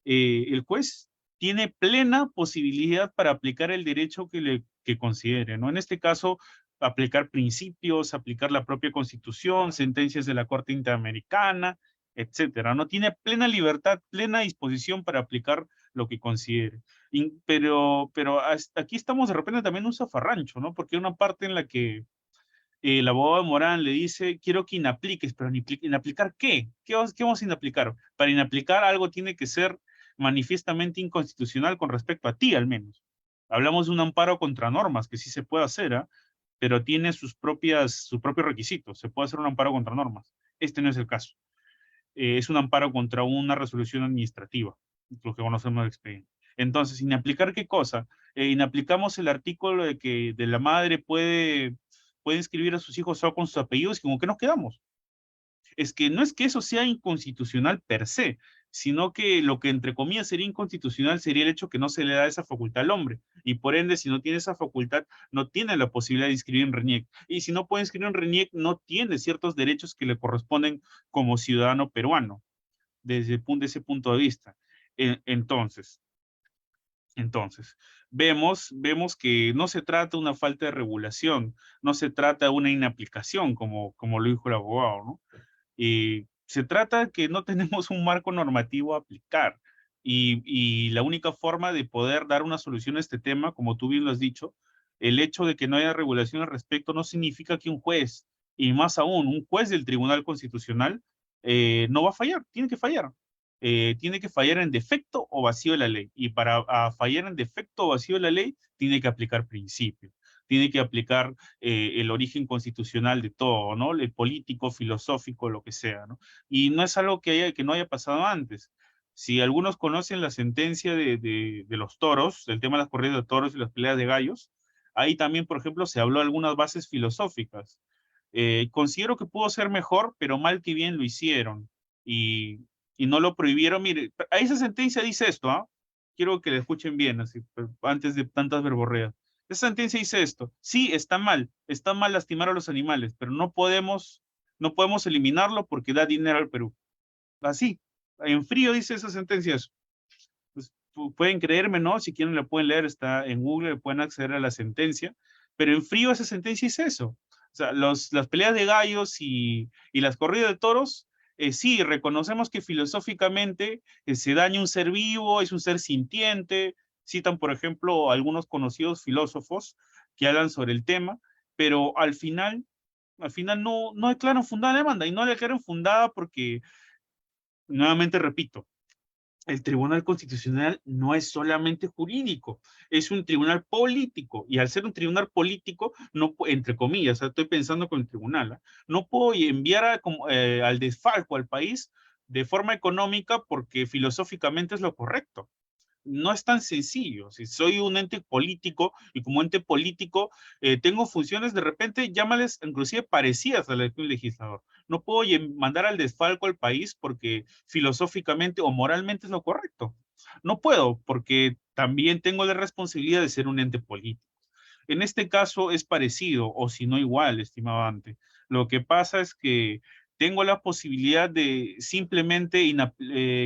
el juez tiene plena posibilidad para aplicar el derecho que considere, ¿no? En este caso, aplicar principios, aplicar la propia Constitución, sentencias de la Corte Interamericana, etcétera. No tiene plena libertad, plena disposición para aplicar lo que considere. Pero aquí estamos de repente también en un zafarrancho, ¿no? Porque hay una parte en la que el abogado de Morán le dice, quiero que inapliques, pero ¿inaplicar qué? ¿Qué vamos a inaplicar? Para inaplicar algo tiene que ser manifiestamente inconstitucional con respecto a ti, al menos. Hablamos de un amparo contra normas, que sí se puede hacer, ¿eh? Pero tiene sus propios requisitos. Se puede hacer un amparo contra normas. Este no es el caso. Es un amparo contra una resolución administrativa, lo que conocemos de expediente. Entonces, ¿inaplicar qué cosa? Inaplicamos el artículo de que de la madre puede inscribir a sus hijos solo con sus apellidos, y como que nos quedamos. Es que no es que eso sea inconstitucional per se, sino que lo que entre comillas sería inconstitucional sería el hecho que no se le da esa facultad al hombre. Y por ende, si no tiene esa facultad, no tiene la posibilidad de inscribir en RENIEC. Y si no puede inscribir en RENIEC, no tiene ciertos derechos que le corresponden como ciudadano peruano, desde ese punto de vista. Entonces, Entonces, vemos que no se trata de una falta de regulación, no se trata de una inaplicación, como lo dijo el abogado, ¿no? Se trata de que no tenemos un marco normativo a aplicar y la única forma de poder dar una solución a este tema, como tú bien lo has dicho, el hecho de que no haya regulación al respecto no significa que un juez, y más aún, un juez del Tribunal Constitucional, no va a fallar, tiene que fallar en defecto o vacío de la ley. Y para fallar en defecto o vacío de la ley, tiene que aplicar principios, tiene que aplicar el origen constitucional de todo, ¿no? El político, filosófico, lo que sea, ¿no? Y no es algo que no haya pasado antes. Si algunos conocen la sentencia de los toros, del tema de las corridas de toros y las peleas de gallos, ahí también, por ejemplo, se habló de algunas bases filosóficas. Considero que pudo ser mejor, pero mal que bien lo hicieron. Y, y no lo prohibieron. Mire, a esa sentencia dice esto, ¿ah? Quiero que le escuchen bien, así, antes de tantas verborreas. Esa sentencia dice esto. Sí, está mal lastimar a los animales, pero no podemos eliminarlo porque da dinero al Perú. Así, en frío dice esa sentencia eso. Pues, pueden creerme, ¿no? Si quieren la pueden leer, está en Google, pueden acceder a la sentencia, pero en frío esa sentencia dice eso. O sea, las peleas de gallos y las corridas de toros, sí, reconocemos que filosóficamente se daña un ser vivo, es un ser sintiente, citan, por ejemplo, algunos conocidos filósofos que hablan sobre el tema, pero al final no declaran fundada la demanda, y no la declaran fundada porque, nuevamente repito, el Tribunal Constitucional no es solamente jurídico, es un tribunal político, y al ser un tribunal político, no, entre comillas, estoy pensando con el tribunal, ¿eh? No puedo enviar al desfalco al país de forma económica porque filosóficamente es lo correcto. No es tan sencillo. Si soy un ente político y como ente político tengo funciones de repente, llámales inclusive parecidas a las de un legislador. No puedo mandar al desfalco al país porque filosóficamente o moralmente es lo correcto. No puedo porque también tengo la responsabilidad de ser un ente político. En este caso es parecido, o si no igual, estimado Ante. Lo que pasa es que tengo la posibilidad de simplemente,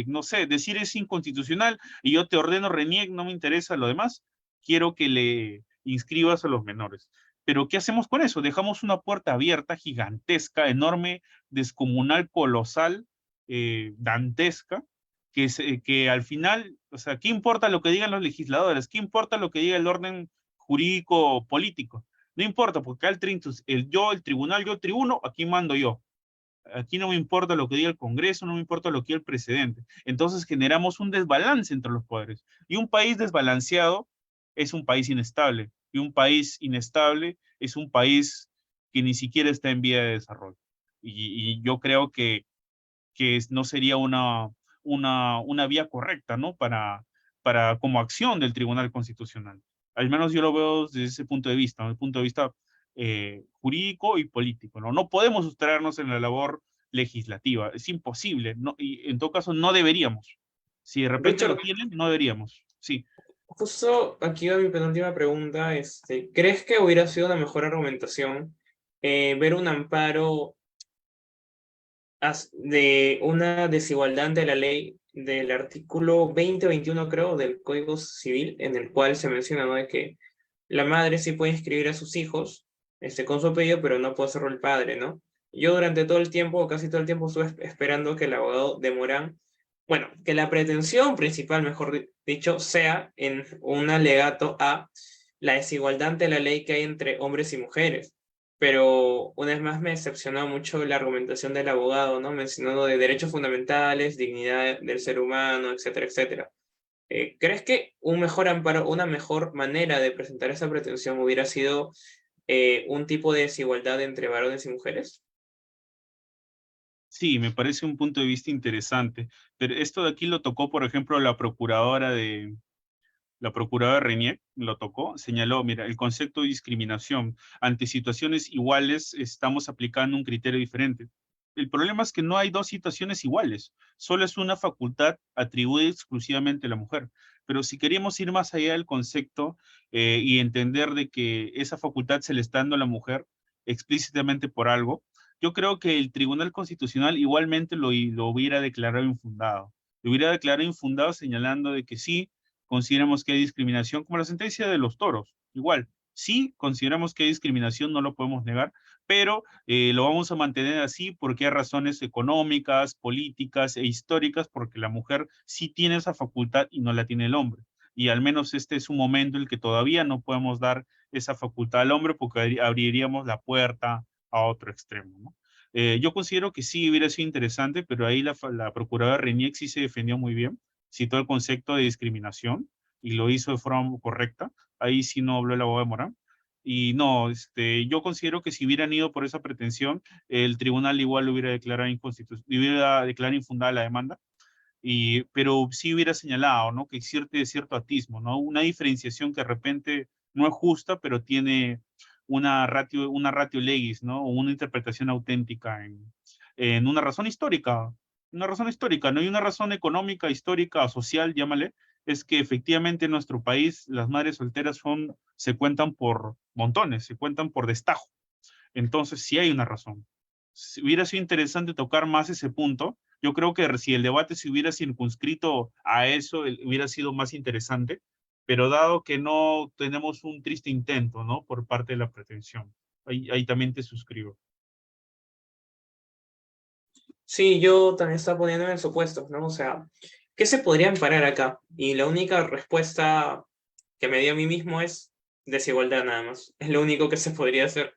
no sé, decir es inconstitucional y yo te ordeno reniegue, no me interesa lo demás, quiero que le inscribas a los menores. Pero ¿qué hacemos con eso? Dejamos una puerta abierta, gigantesca, enorme, descomunal, colosal, dantesca, que al final, o sea, ¿qué importa lo que digan los legisladores? ¿Qué importa lo que diga el orden jurídico político? No importa, porque el tribunal, yo tribuno, aquí mando yo. Aquí no me importa lo que diga el Congreso, no me importa lo que diga el presidente. Entonces generamos un desbalance entre los poderes. Y un país desbalanceado es un país inestable. Y un país inestable es un país que ni siquiera está en vía de desarrollo. Y yo creo que no sería una vía correcta, ¿no? Como acción del Tribunal Constitucional. Al menos yo lo veo desde ese punto de vista, ¿no? Desde el punto de vista jurídico y político, ¿no? No podemos sustraernos en la labor legislativa, es imposible, ¿no? Y en todo caso no deberíamos. Si de repente lo Richard, tienen, no deberíamos. Sí. justo aquí va mi penúltima pregunta. ¿Crees que hubiera sido una mejor argumentación ver un amparo de una desigualdad ante la ley del artículo 20 o 21, creo, del Código Civil, en el cual se menciona, ¿no?, de que la madre sí puede inscribir a sus hijos con su apellido, pero no puede hacerlo el padre, ¿no? Yo durante todo el tiempo, o casi todo el tiempo, estuve esperando que el abogado de Morán, bueno, que la pretensión principal, mejor dicho, sea en un alegato a la desigualdad ante la ley que hay entre hombres y mujeres. Pero una vez más me decepcionó mucho la argumentación del abogado, ¿no? Mencionando de derechos fundamentales, dignidad del ser humano, etcétera, etcétera. ¿Crees que un mejor amparo, una mejor manera de presentar esa pretensión hubiera sido un tipo de desigualdad entre varones y mujeres? Sí, me parece un punto de vista interesante. Pero esto de aquí lo tocó, por ejemplo, la procuradora Renier lo tocó, señaló, mira, el concepto de discriminación ante situaciones iguales estamos aplicando un criterio diferente. El problema es que no hay dos situaciones iguales, solo es una facultad atribuida exclusivamente a la mujer. Pero si queríamos ir más allá del concepto y entender de que esa facultad se le está dando a la mujer explícitamente por algo, yo creo que el Tribunal Constitucional igualmente lo hubiera declarado infundado. Lo hubiera declarado infundado señalando de que sí, consideramos que hay discriminación, como la sentencia de los toros, igual. Sí, consideramos que hay discriminación, no lo podemos negar, pero lo vamos a mantener así porque hay razones económicas, políticas e históricas, porque la mujer sí tiene esa facultad y no la tiene el hombre. Y al menos este es un momento en el que todavía no podemos dar esa facultad al hombre porque abriríamos la puerta a otro extremo, ¿no? Yo considero que sí hubiera sido interesante, pero ahí la procuradora Reniec sí se defendió muy bien, citó el concepto de discriminación y lo hizo de forma correcta. Ahí sí no habló el abogado de Morán. Y no, yo considero que si hubieran ido por esa pretensión, el tribunal igual hubiera declarado hubiera declarado infundada la demanda, pero sí hubiera señalado, ¿no? Que existe cierto atismo, ¿no? Una diferenciación que de repente no es justa, pero tiene una ratio legis, ¿no? O una interpretación auténtica en una razón histórica, ¿no? Y una razón económica, histórica, social, llámale, es que efectivamente en nuestro país las madres solteras se cuentan por montones, se cuentan por destajo. Entonces, sí hay una razón. Si hubiera sido interesante tocar más ese punto. Yo creo que si el debate se hubiera circunscrito a eso, hubiera sido más interesante, pero dado que no tenemos un triste intento, ¿no? Por parte de la pretensión. Ahí también te suscribo. Sí, yo también estaba poniendo en supuestos, ¿no? O sea, ¿qué se podría amparar acá? Y la única respuesta que me dio a mí mismo es desigualdad nada más. Es lo único que se podría hacer.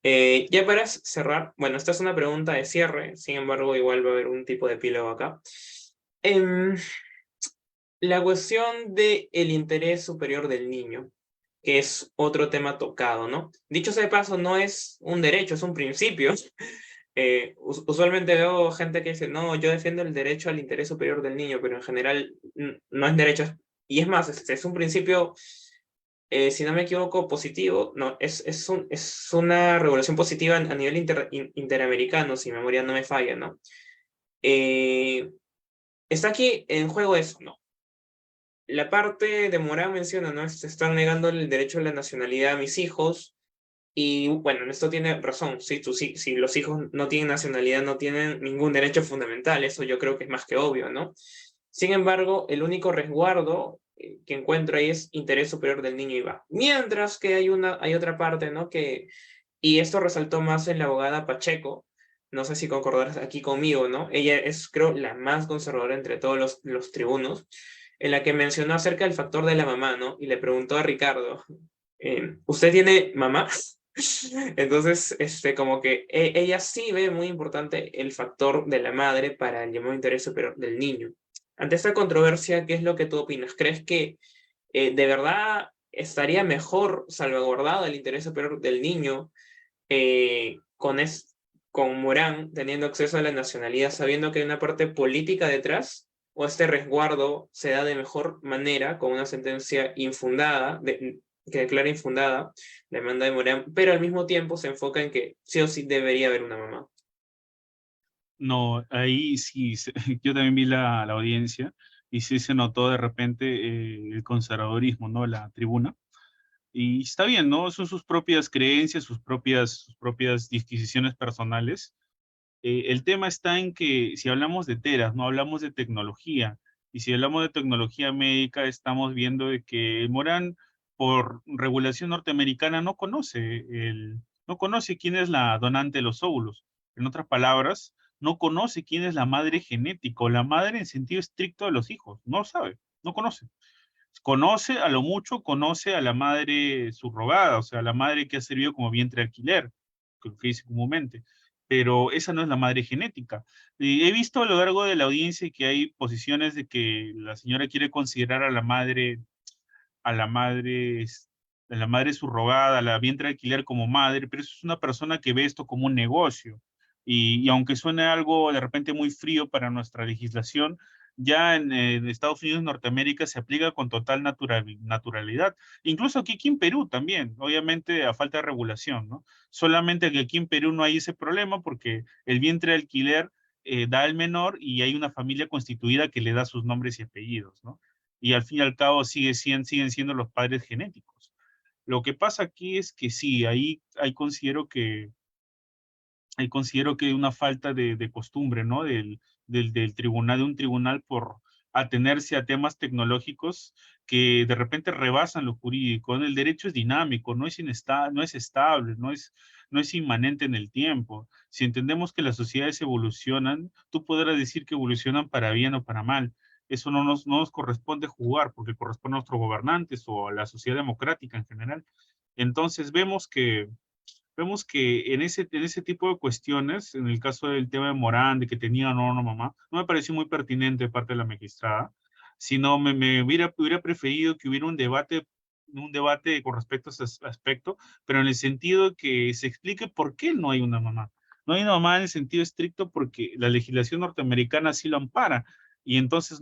Ya para cerrar, bueno, esta es una pregunta de cierre, sin embargo, igual va a haber un tipo de epílogo acá. Em, la cuestión del interés superior del niño, que es otro tema tocado, ¿no? Dicho sea de paso, no es un derecho, es un principio. Usualmente veo gente que dice, no, yo defiendo el derecho al interés superior del niño, pero en general no es derecho. Y es más, es un principio, si no me equivoco, positivo. No, es una regulación positiva a nivel interamericano, si mi memoria no me falla, ¿no? Eh, Está aquí en juego eso, ¿no? La parte de Morán menciona, ¿no? Se están negando el derecho a la nacionalidad a mis hijos. Y bueno, en esto tiene razón. Si los hijos no tienen nacionalidad, no tienen ningún derecho fundamental. Eso yo creo que es más que obvio, ¿no? Sin embargo, el único resguardo que encuentro ahí es interés superior del niño y va. Mientras que hay otra parte, ¿no? Y esto resaltó más en la abogada Pacheco. No sé si concordarás aquí conmigo, ¿no? Ella es, creo, la más conservadora entre todos los tribunos, en la que mencionó acerca del factor de la mamá, ¿no? Y le preguntó a Ricardo, ¿usted tiene mamá? Entonces, como que ella sí ve muy importante el factor de la madre para el llamado interés superior del niño. Ante esta controversia, ¿qué es lo que tú opinas? ¿Crees que de verdad estaría mejor salvaguardado el interés superior del niño con Morán teniendo acceso a la nacionalidad, sabiendo que hay una parte política detrás? ¿O este resguardo se da de mejor manera con una sentencia infundada, que declara infundada la demanda de Morán, pero al mismo tiempo se enfoca en que sí o sí debería haber una mamá? No, ahí sí, yo también vi la audiencia y sí se notó de repente el conservadorismo, ¿no? La tribuna. Y está bien, ¿no? Son sus propias creencias, sus propias disquisiciones personales. El tema está en que si hablamos de teras, no hablamos de tecnología. Y si hablamos de tecnología médica, estamos viendo de que Morán, por regulación norteamericana, no conoce quién es la donante de los óvulos. En otras palabras, no conoce quién es la madre genética o la madre en sentido estricto de los hijos. No lo sabe, no conoce. Conoce, a lo mucho, conoce a la madre subrogada, o sea, la madre que ha servido como vientre de alquiler, que dice comúnmente, pero esa no es la madre genética. He visto a lo largo de la audiencia que hay posiciones de que la señora quiere considerar a la madre, a la madre subrogada, a la vientre de alquiler como madre, pero eso es una persona que ve esto como un negocio. Y aunque suene algo de repente muy frío para nuestra legislación, ya en Estados Unidos, Norteamérica, se aplica con total naturalidad. Incluso aquí en Perú también, obviamente a falta de regulación, ¿no? Solamente que aquí en Perú no hay ese problema porque el vientre de alquiler da al menor y hay una familia constituida que le da sus nombres y apellidos, ¿no? Y al fin y al cabo siguen siendo los padres genéticos. Lo que pasa aquí es que sí, ahí considero que hay una falta de costumbre, ¿no? Del tribunal, de un tribunal por atenerse a temas tecnológicos que de repente rebasan lo jurídico. El derecho es dinámico, no es estable, no es inmanente en el tiempo. Si entendemos que las sociedades evolucionan, tú podrás decir que evolucionan para bien o para mal. Eso no nos corresponde jugar, porque corresponde a nuestros gobernantes o a la sociedad democrática en general. Entonces vemos que en ese tipo de cuestiones, en el caso del tema de Morán, de que tenía o no una mamá, no me pareció muy pertinente de parte de la magistrada, sino hubiera preferido que hubiera un debate con respecto a ese aspecto, pero en el sentido de que se explique por qué no hay una mamá. No hay una mamá en el sentido estricto porque la legislación norteamericana sí lo ampara, y entonces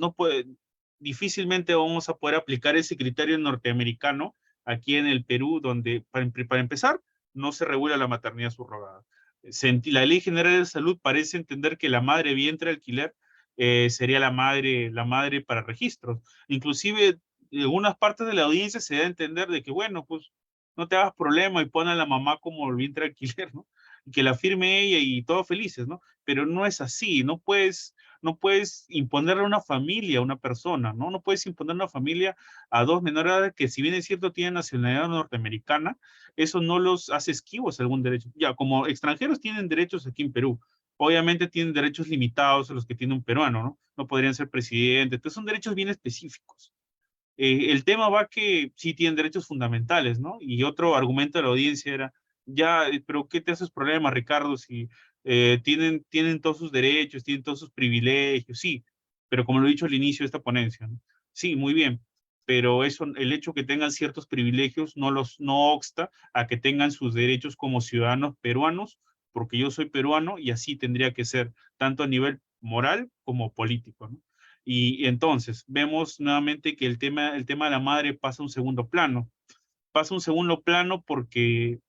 difícilmente vamos a poder aplicar ese criterio norteamericano aquí en el Perú, donde, para empezar, no se regula la maternidad subrogada. La Ley General de Salud parece entender que la madre vientre alquiler sería la madre para registros. Inclusive, en algunas partes de la audiencia se da a entender de que, bueno, pues no te hagas problema y pon a la mamá como el vientre alquiler, ¿no? Y que la firme ella y todos felices, ¿no? Pero no es así, no puedes imponerle a una familia a una persona, ¿no? No puedes imponer una familia a dos menores de edad que, si bien es cierto, tienen nacionalidad norteamericana, eso no los hace esquivos a algún derecho. Ya, como extranjeros tienen derechos aquí en Perú, obviamente tienen derechos limitados a los que tiene un peruano, ¿no? No podrían ser presidente, entonces son derechos bien específicos. El tema va que sí tienen derechos fundamentales, ¿no? Y otro argumento de la audiencia era, ya, pero ¿qué te haces problema, Ricardo, si tienen todos sus derechos, tienen todos sus privilegios? Sí, pero como lo he dicho al inicio de esta ponencia, ¿no? Sí, muy bien, pero eso, el hecho que tengan ciertos privilegios no obsta a que tengan sus derechos como ciudadanos peruanos, porque yo soy peruano y así tendría que ser, tanto a nivel moral como político, ¿no? Y entonces vemos nuevamente que el tema de la madre pasa a un segundo plano. Pasa a un segundo plano porque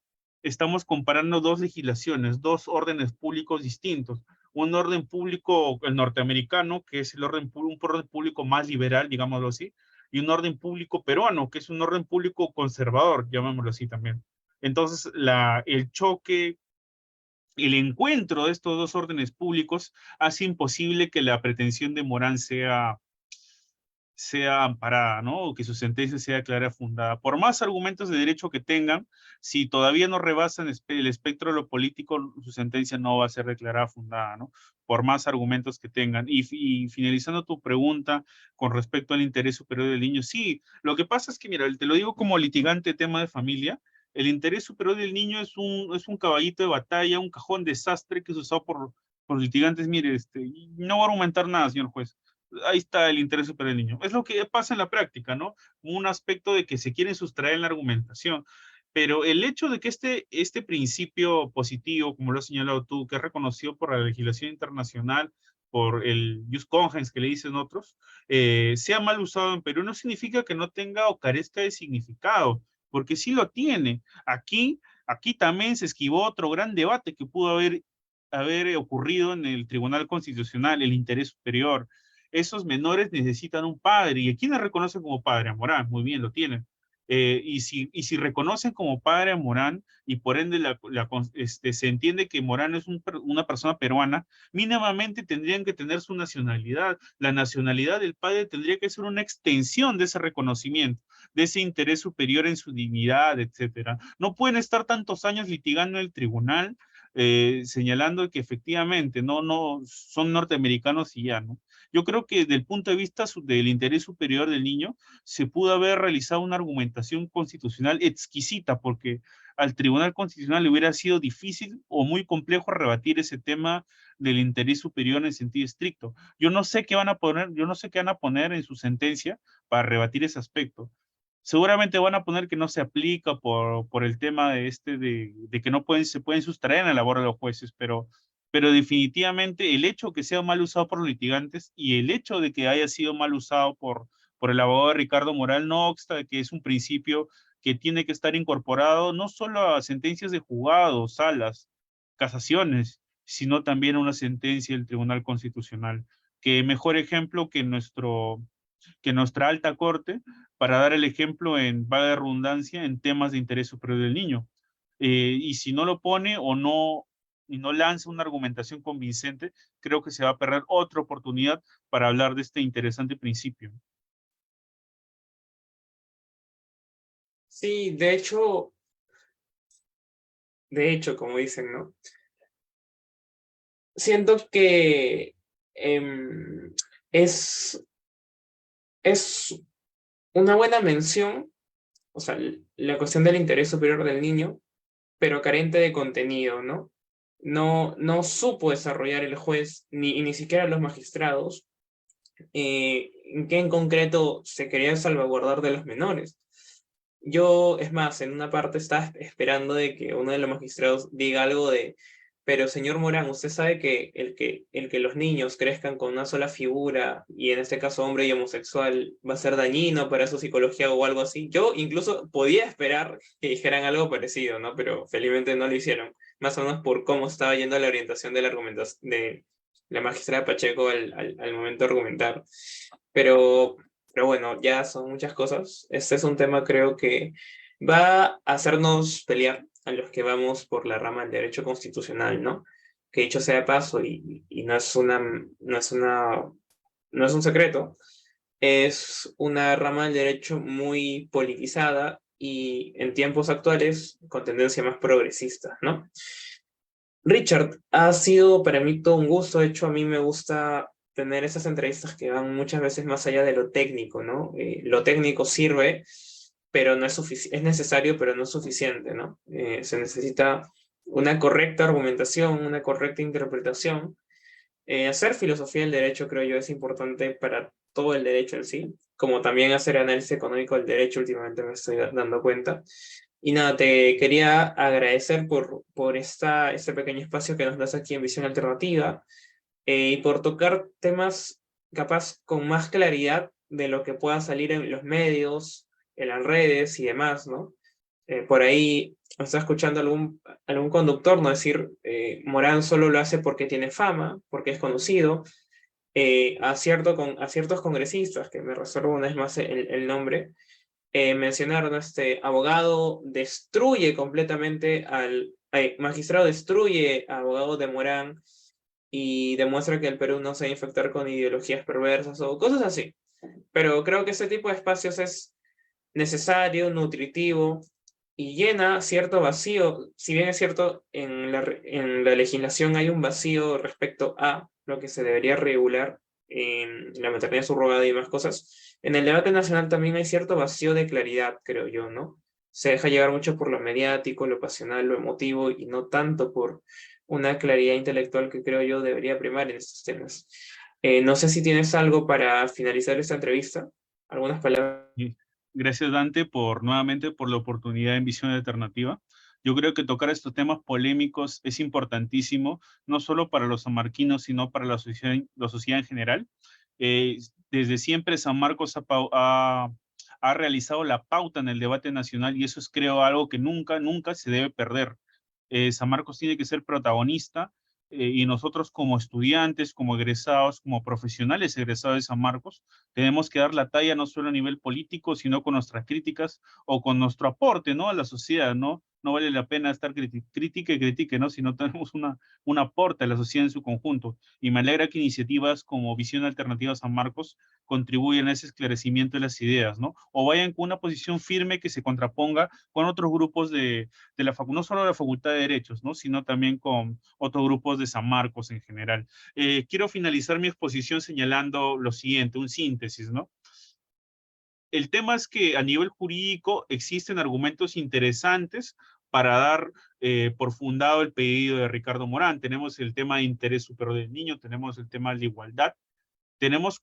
estamos comparando dos legislaciones, dos órdenes públicos distintos. Un orden público, el norteamericano, que es un orden público más liberal, digámoslo así, y un orden público peruano, que es un orden público conservador, llamémoslo así también. Entonces, el choque, el encuentro de estos dos órdenes públicos hace imposible que la pretensión de Morán sea amparada, ¿no? O que su sentencia sea clara fundada. Por más argumentos de derecho que tengan, si todavía no rebasan el espectro de lo político, su sentencia no va a ser declarada fundada, ¿no? Por más argumentos que tengan. Y finalizando tu pregunta con respecto al interés superior del niño, sí, lo que pasa es que, mira, te lo digo como litigante de tema de familia, el interés superior del niño es un caballito de batalla, un cajón desastre que es usado por litigantes. Mire, no voy a argumentar nada, señor juez, ahí está el interés superior del niño. Es lo que pasa en la práctica, ¿no? Un aspecto de que se quieren sustraer en la argumentación. Pero el hecho de que este principio positivo, como lo has señalado tú, que es reconocido por la legislación internacional, por el jus cogens que le dicen otros, sea mal usado en Perú, no significa que no tenga o carezca de significado, porque sí lo tiene. Aquí también se esquivó otro gran debate que pudo haber ocurrido en el Tribunal Constitucional, el interés superior. Esos menores necesitan un padre. ¿Y a quién le reconocen como padre? A Morán, muy bien, lo tienen. Y si reconocen como padre a Morán y por ende se entiende que Morán es una persona peruana, mínimamente tendrían que tener su nacionalidad. La nacionalidad del padre tendría que ser una extensión de ese reconocimiento, de ese interés superior en su dignidad, etcétera. No pueden estar tantos años litigando en el tribunal, señalando que efectivamente no son norteamericanos y ya, ¿no? Yo creo que desde el punto de vista del interés superior del niño, se pudo haber realizado una argumentación constitucional exquisita, porque al Tribunal Constitucional le hubiera sido difícil o muy complejo rebatir ese tema del interés superior en sentido estricto. Yo no sé qué van a poner en su sentencia para rebatir ese aspecto. Seguramente van a poner que no se aplica por el tema de que se pueden sustraer en la labor de los jueces, pero definitivamente el hecho que sea mal usado por los litigantes y el hecho de que haya sido mal usado por el abogado Ricardo Morán no obsta de que es un principio que tiene que estar incorporado no solo a sentencias de juzgados, salas, casaciones, sino también a una sentencia del Tribunal Constitucional. Que mejor ejemplo que nuestra alta corte para dar el ejemplo en vaga redundancia en temas de interés superior del niño. Y si no lo pone o no y no lanza una argumentación convincente, creo que se va a perder otra oportunidad para hablar de este interesante principio. Sí, de hecho, como dicen, ¿no? Siento que em, es, es una buena mención, o sea, la cuestión del interés superior del niño, pero carente de contenido, ¿no? No supo desarrollar el juez, ni siquiera los magistrados, en qué en concreto se quería salvaguardar de los menores. Yo, es más, en una parte estaba esperando de que uno de los magistrados diga algo de, pero señor Morán, usted sabe que el que los niños crezcan con una sola figura, y en este caso hombre y homosexual, va a ser dañino para su psicología o algo así. Yo incluso podía esperar que dijeran algo parecido, ¿no? Pero felizmente no lo hicieron, más o menos por cómo estaba yendo la orientación de la argumentación de la magistrada Pacheco al momento de argumentar. Pero pero bueno, ya son muchas cosas. Este es un tema creo que va a hacernos pelear a los que vamos por la rama del derecho constitucional, ¿no? Que dicho sea de paso, y no es un secreto, es una rama del derecho muy politizada y en tiempos actuales con tendencia más progresista, ¿no? Richard, ha sido para mí todo un gusto. De hecho, a mí me gusta tener esas entrevistas que van muchas veces más allá de lo técnico, ¿no? Lo técnico sirve, pero no es suficiente, es necesario, pero no es suficiente, ¿no? Se necesita una correcta argumentación, una correcta interpretación. Hacer filosofía del derecho, creo yo, es importante para todo el derecho en sí, como también hacer análisis económico del derecho, últimamente me estoy dando cuenta. Y nada, te quería agradecer por este pequeño espacio que nos das aquí en Visión Alternativa, y por tocar temas capaz con más claridad de lo que pueda salir en los medios, en las redes y demás, ¿no? Por ahí me está escuchando algún conductor no decir, Morán solo lo hace porque tiene fama, porque es conocido, a ciertos congresistas, que me reservo una vez más el nombre, mencionaron, este abogado destruye completamente magistrado destruye a abogado de Morán y demuestra que el Perú no se va a infectar con ideologías perversas o cosas así. Pero creo que ese tipo de espacios es necesario, nutritivo y llena cierto vacío. Si bien es cierto, en la legislación hay un vacío respecto a lo que se debería regular en la maternidad subrogada y demás cosas, en el debate nacional también hay cierto vacío de claridad, creo yo, ¿no? Se deja llevar mucho por lo mediático, lo pasional, lo emotivo y no tanto por una claridad intelectual que creo yo debería primar en estos temas. No sé si tienes algo para finalizar esta entrevista, algunas palabras. Y gracias, Dante, por nuevamente por la oportunidad en Visión Alternativa. Yo creo que tocar estos temas polémicos es importantísimo, no solo para los sanmarquinos, sino para la sociedad en general. Eh, Desde siempre San Marcos ha realizado la pauta en el debate nacional y eso es, creo, algo que nunca, nunca se debe perder. San Marcos tiene que ser protagonista y nosotros como estudiantes, como egresados, como profesionales egresados de San Marcos, tenemos que dar la talla no solo a nivel político, sino con nuestras críticas o con nuestro aporte, ¿no? A la sociedad, ¿no? No vale la pena estar critique y critique, ¿no? Si no tenemos un aporte a la sociedad en su conjunto. Y me alegra que iniciativas como Visión Alternativa San Marcos contribuyan a ese esclarecimiento de las ideas, ¿no? O vayan con una posición firme que se contraponga con otros grupos de la no solo de la Facultad de Derechos, ¿no? Sino también con otros grupos de San Marcos en general. Quiero finalizar mi exposición señalando lo siguiente, un síntesis, ¿no? El tema es que a nivel jurídico existen argumentos interesantes para dar por fundado el pedido de Ricardo Morán. Tenemos el tema de interés superior del niño, tenemos el tema de igualdad, tenemos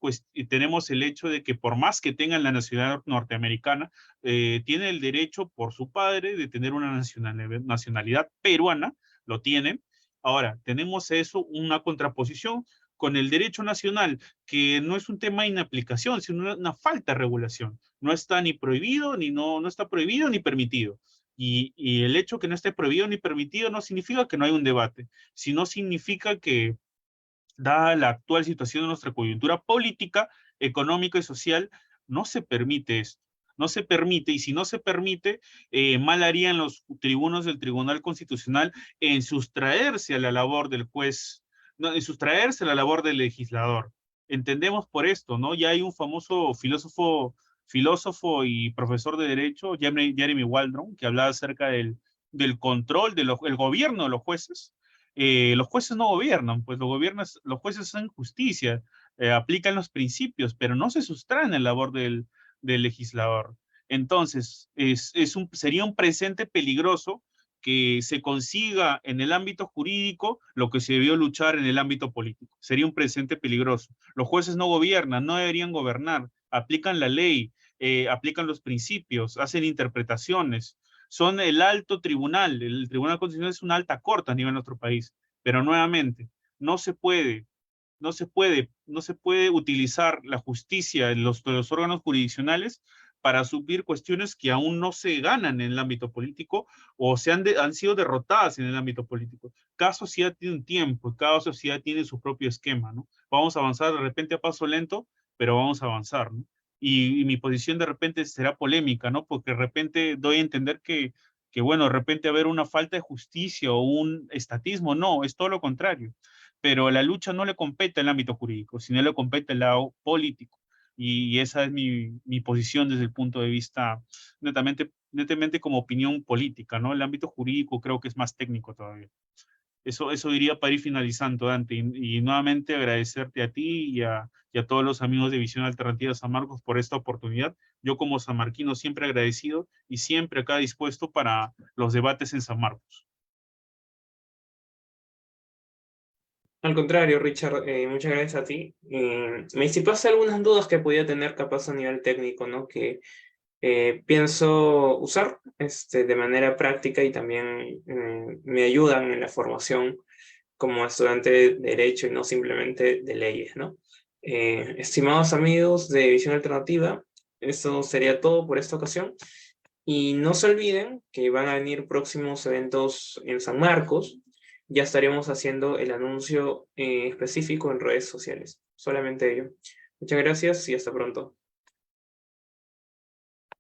el hecho de que por más que tengan la nacionalidad norteamericana, tiene el derecho por su padre de tener una nacionalidad peruana, lo tienen. Ahora, tenemos eso, una contraposición con el derecho nacional, que no es un tema de inaplicación, sino una falta de regulación. No está ni prohibido, no está prohibido ni permitido. Y el hecho que no esté prohibido ni permitido no significa que no hay un debate, sino significa que dada la actual situación de nuestra coyuntura política, económica y social, no se permite esto. No se permite, y si no se permite, mal harían los tribunos del Tribunal Constitucional en sustraerse a la labor del juez, no, en sustraerse a la labor del legislador. Entendemos por esto, ¿no? Ya hay un famoso filósofo y profesor de Derecho, Jeremy Waldron, que hablaba acerca del control del gobierno de los jueces. Los jueces no gobiernan, pues los jueces hacen justicia, aplican los principios, pero no se sustraen en la labor del legislador. Entonces, sería un presente peligroso que se consiga en el ámbito jurídico lo que se debió luchar en el ámbito político. Sería un presente peligroso. Los jueces no gobiernan, no deberían gobernar, aplican la ley, aplican los principios, hacen interpretaciones, son el alto tribunal. El Tribunal Constitucional es una alta corte a nivel de nuestro país, pero nuevamente, no se puede, no se puede utilizar la justicia de los órganos jurisdiccionales para suplir cuestiones que aún no se ganan en el ámbito político o han sido derrotadas en el ámbito político. Cada sociedad tiene un tiempo, cada sociedad tiene su propio esquema, ¿no? Vamos a avanzar de repente a paso lento, pero vamos a avanzar, ¿no? Y mi posición de repente será polémica, ¿no? Porque de repente doy a entender bueno, de repente haber una falta de justicia o un estatismo, no, es todo lo contrario. Pero la lucha no le compete al ámbito jurídico, sino le compete al lado político. Y esa es mi posición desde el punto de vista netamente como opinión política, ¿no? El ámbito jurídico creo que es más técnico todavía. Eso diría para ir finalizando, Dante, y nuevamente agradecerte a ti y a todos los amigos de Visión Alternativa San Marcos por esta oportunidad. Yo como sanmarquino siempre agradecido y siempre acá dispuesto para los debates en San Marcos. Al contrario, Richard, muchas gracias a ti. Me disipaste algunas dudas que podía tener capaz a nivel técnico, ¿no? Que pienso usar de manera práctica y también me ayudan en la formación como estudiante de Derecho y no simplemente de leyes, ¿no? Estimados amigos de Visión Alternativa, eso sería todo por esta ocasión. Y no se olviden que van a venir próximos eventos en San Marcos. Ya estaremos haciendo el anuncio específico en redes sociales. Solamente ello. Muchas gracias y hasta pronto.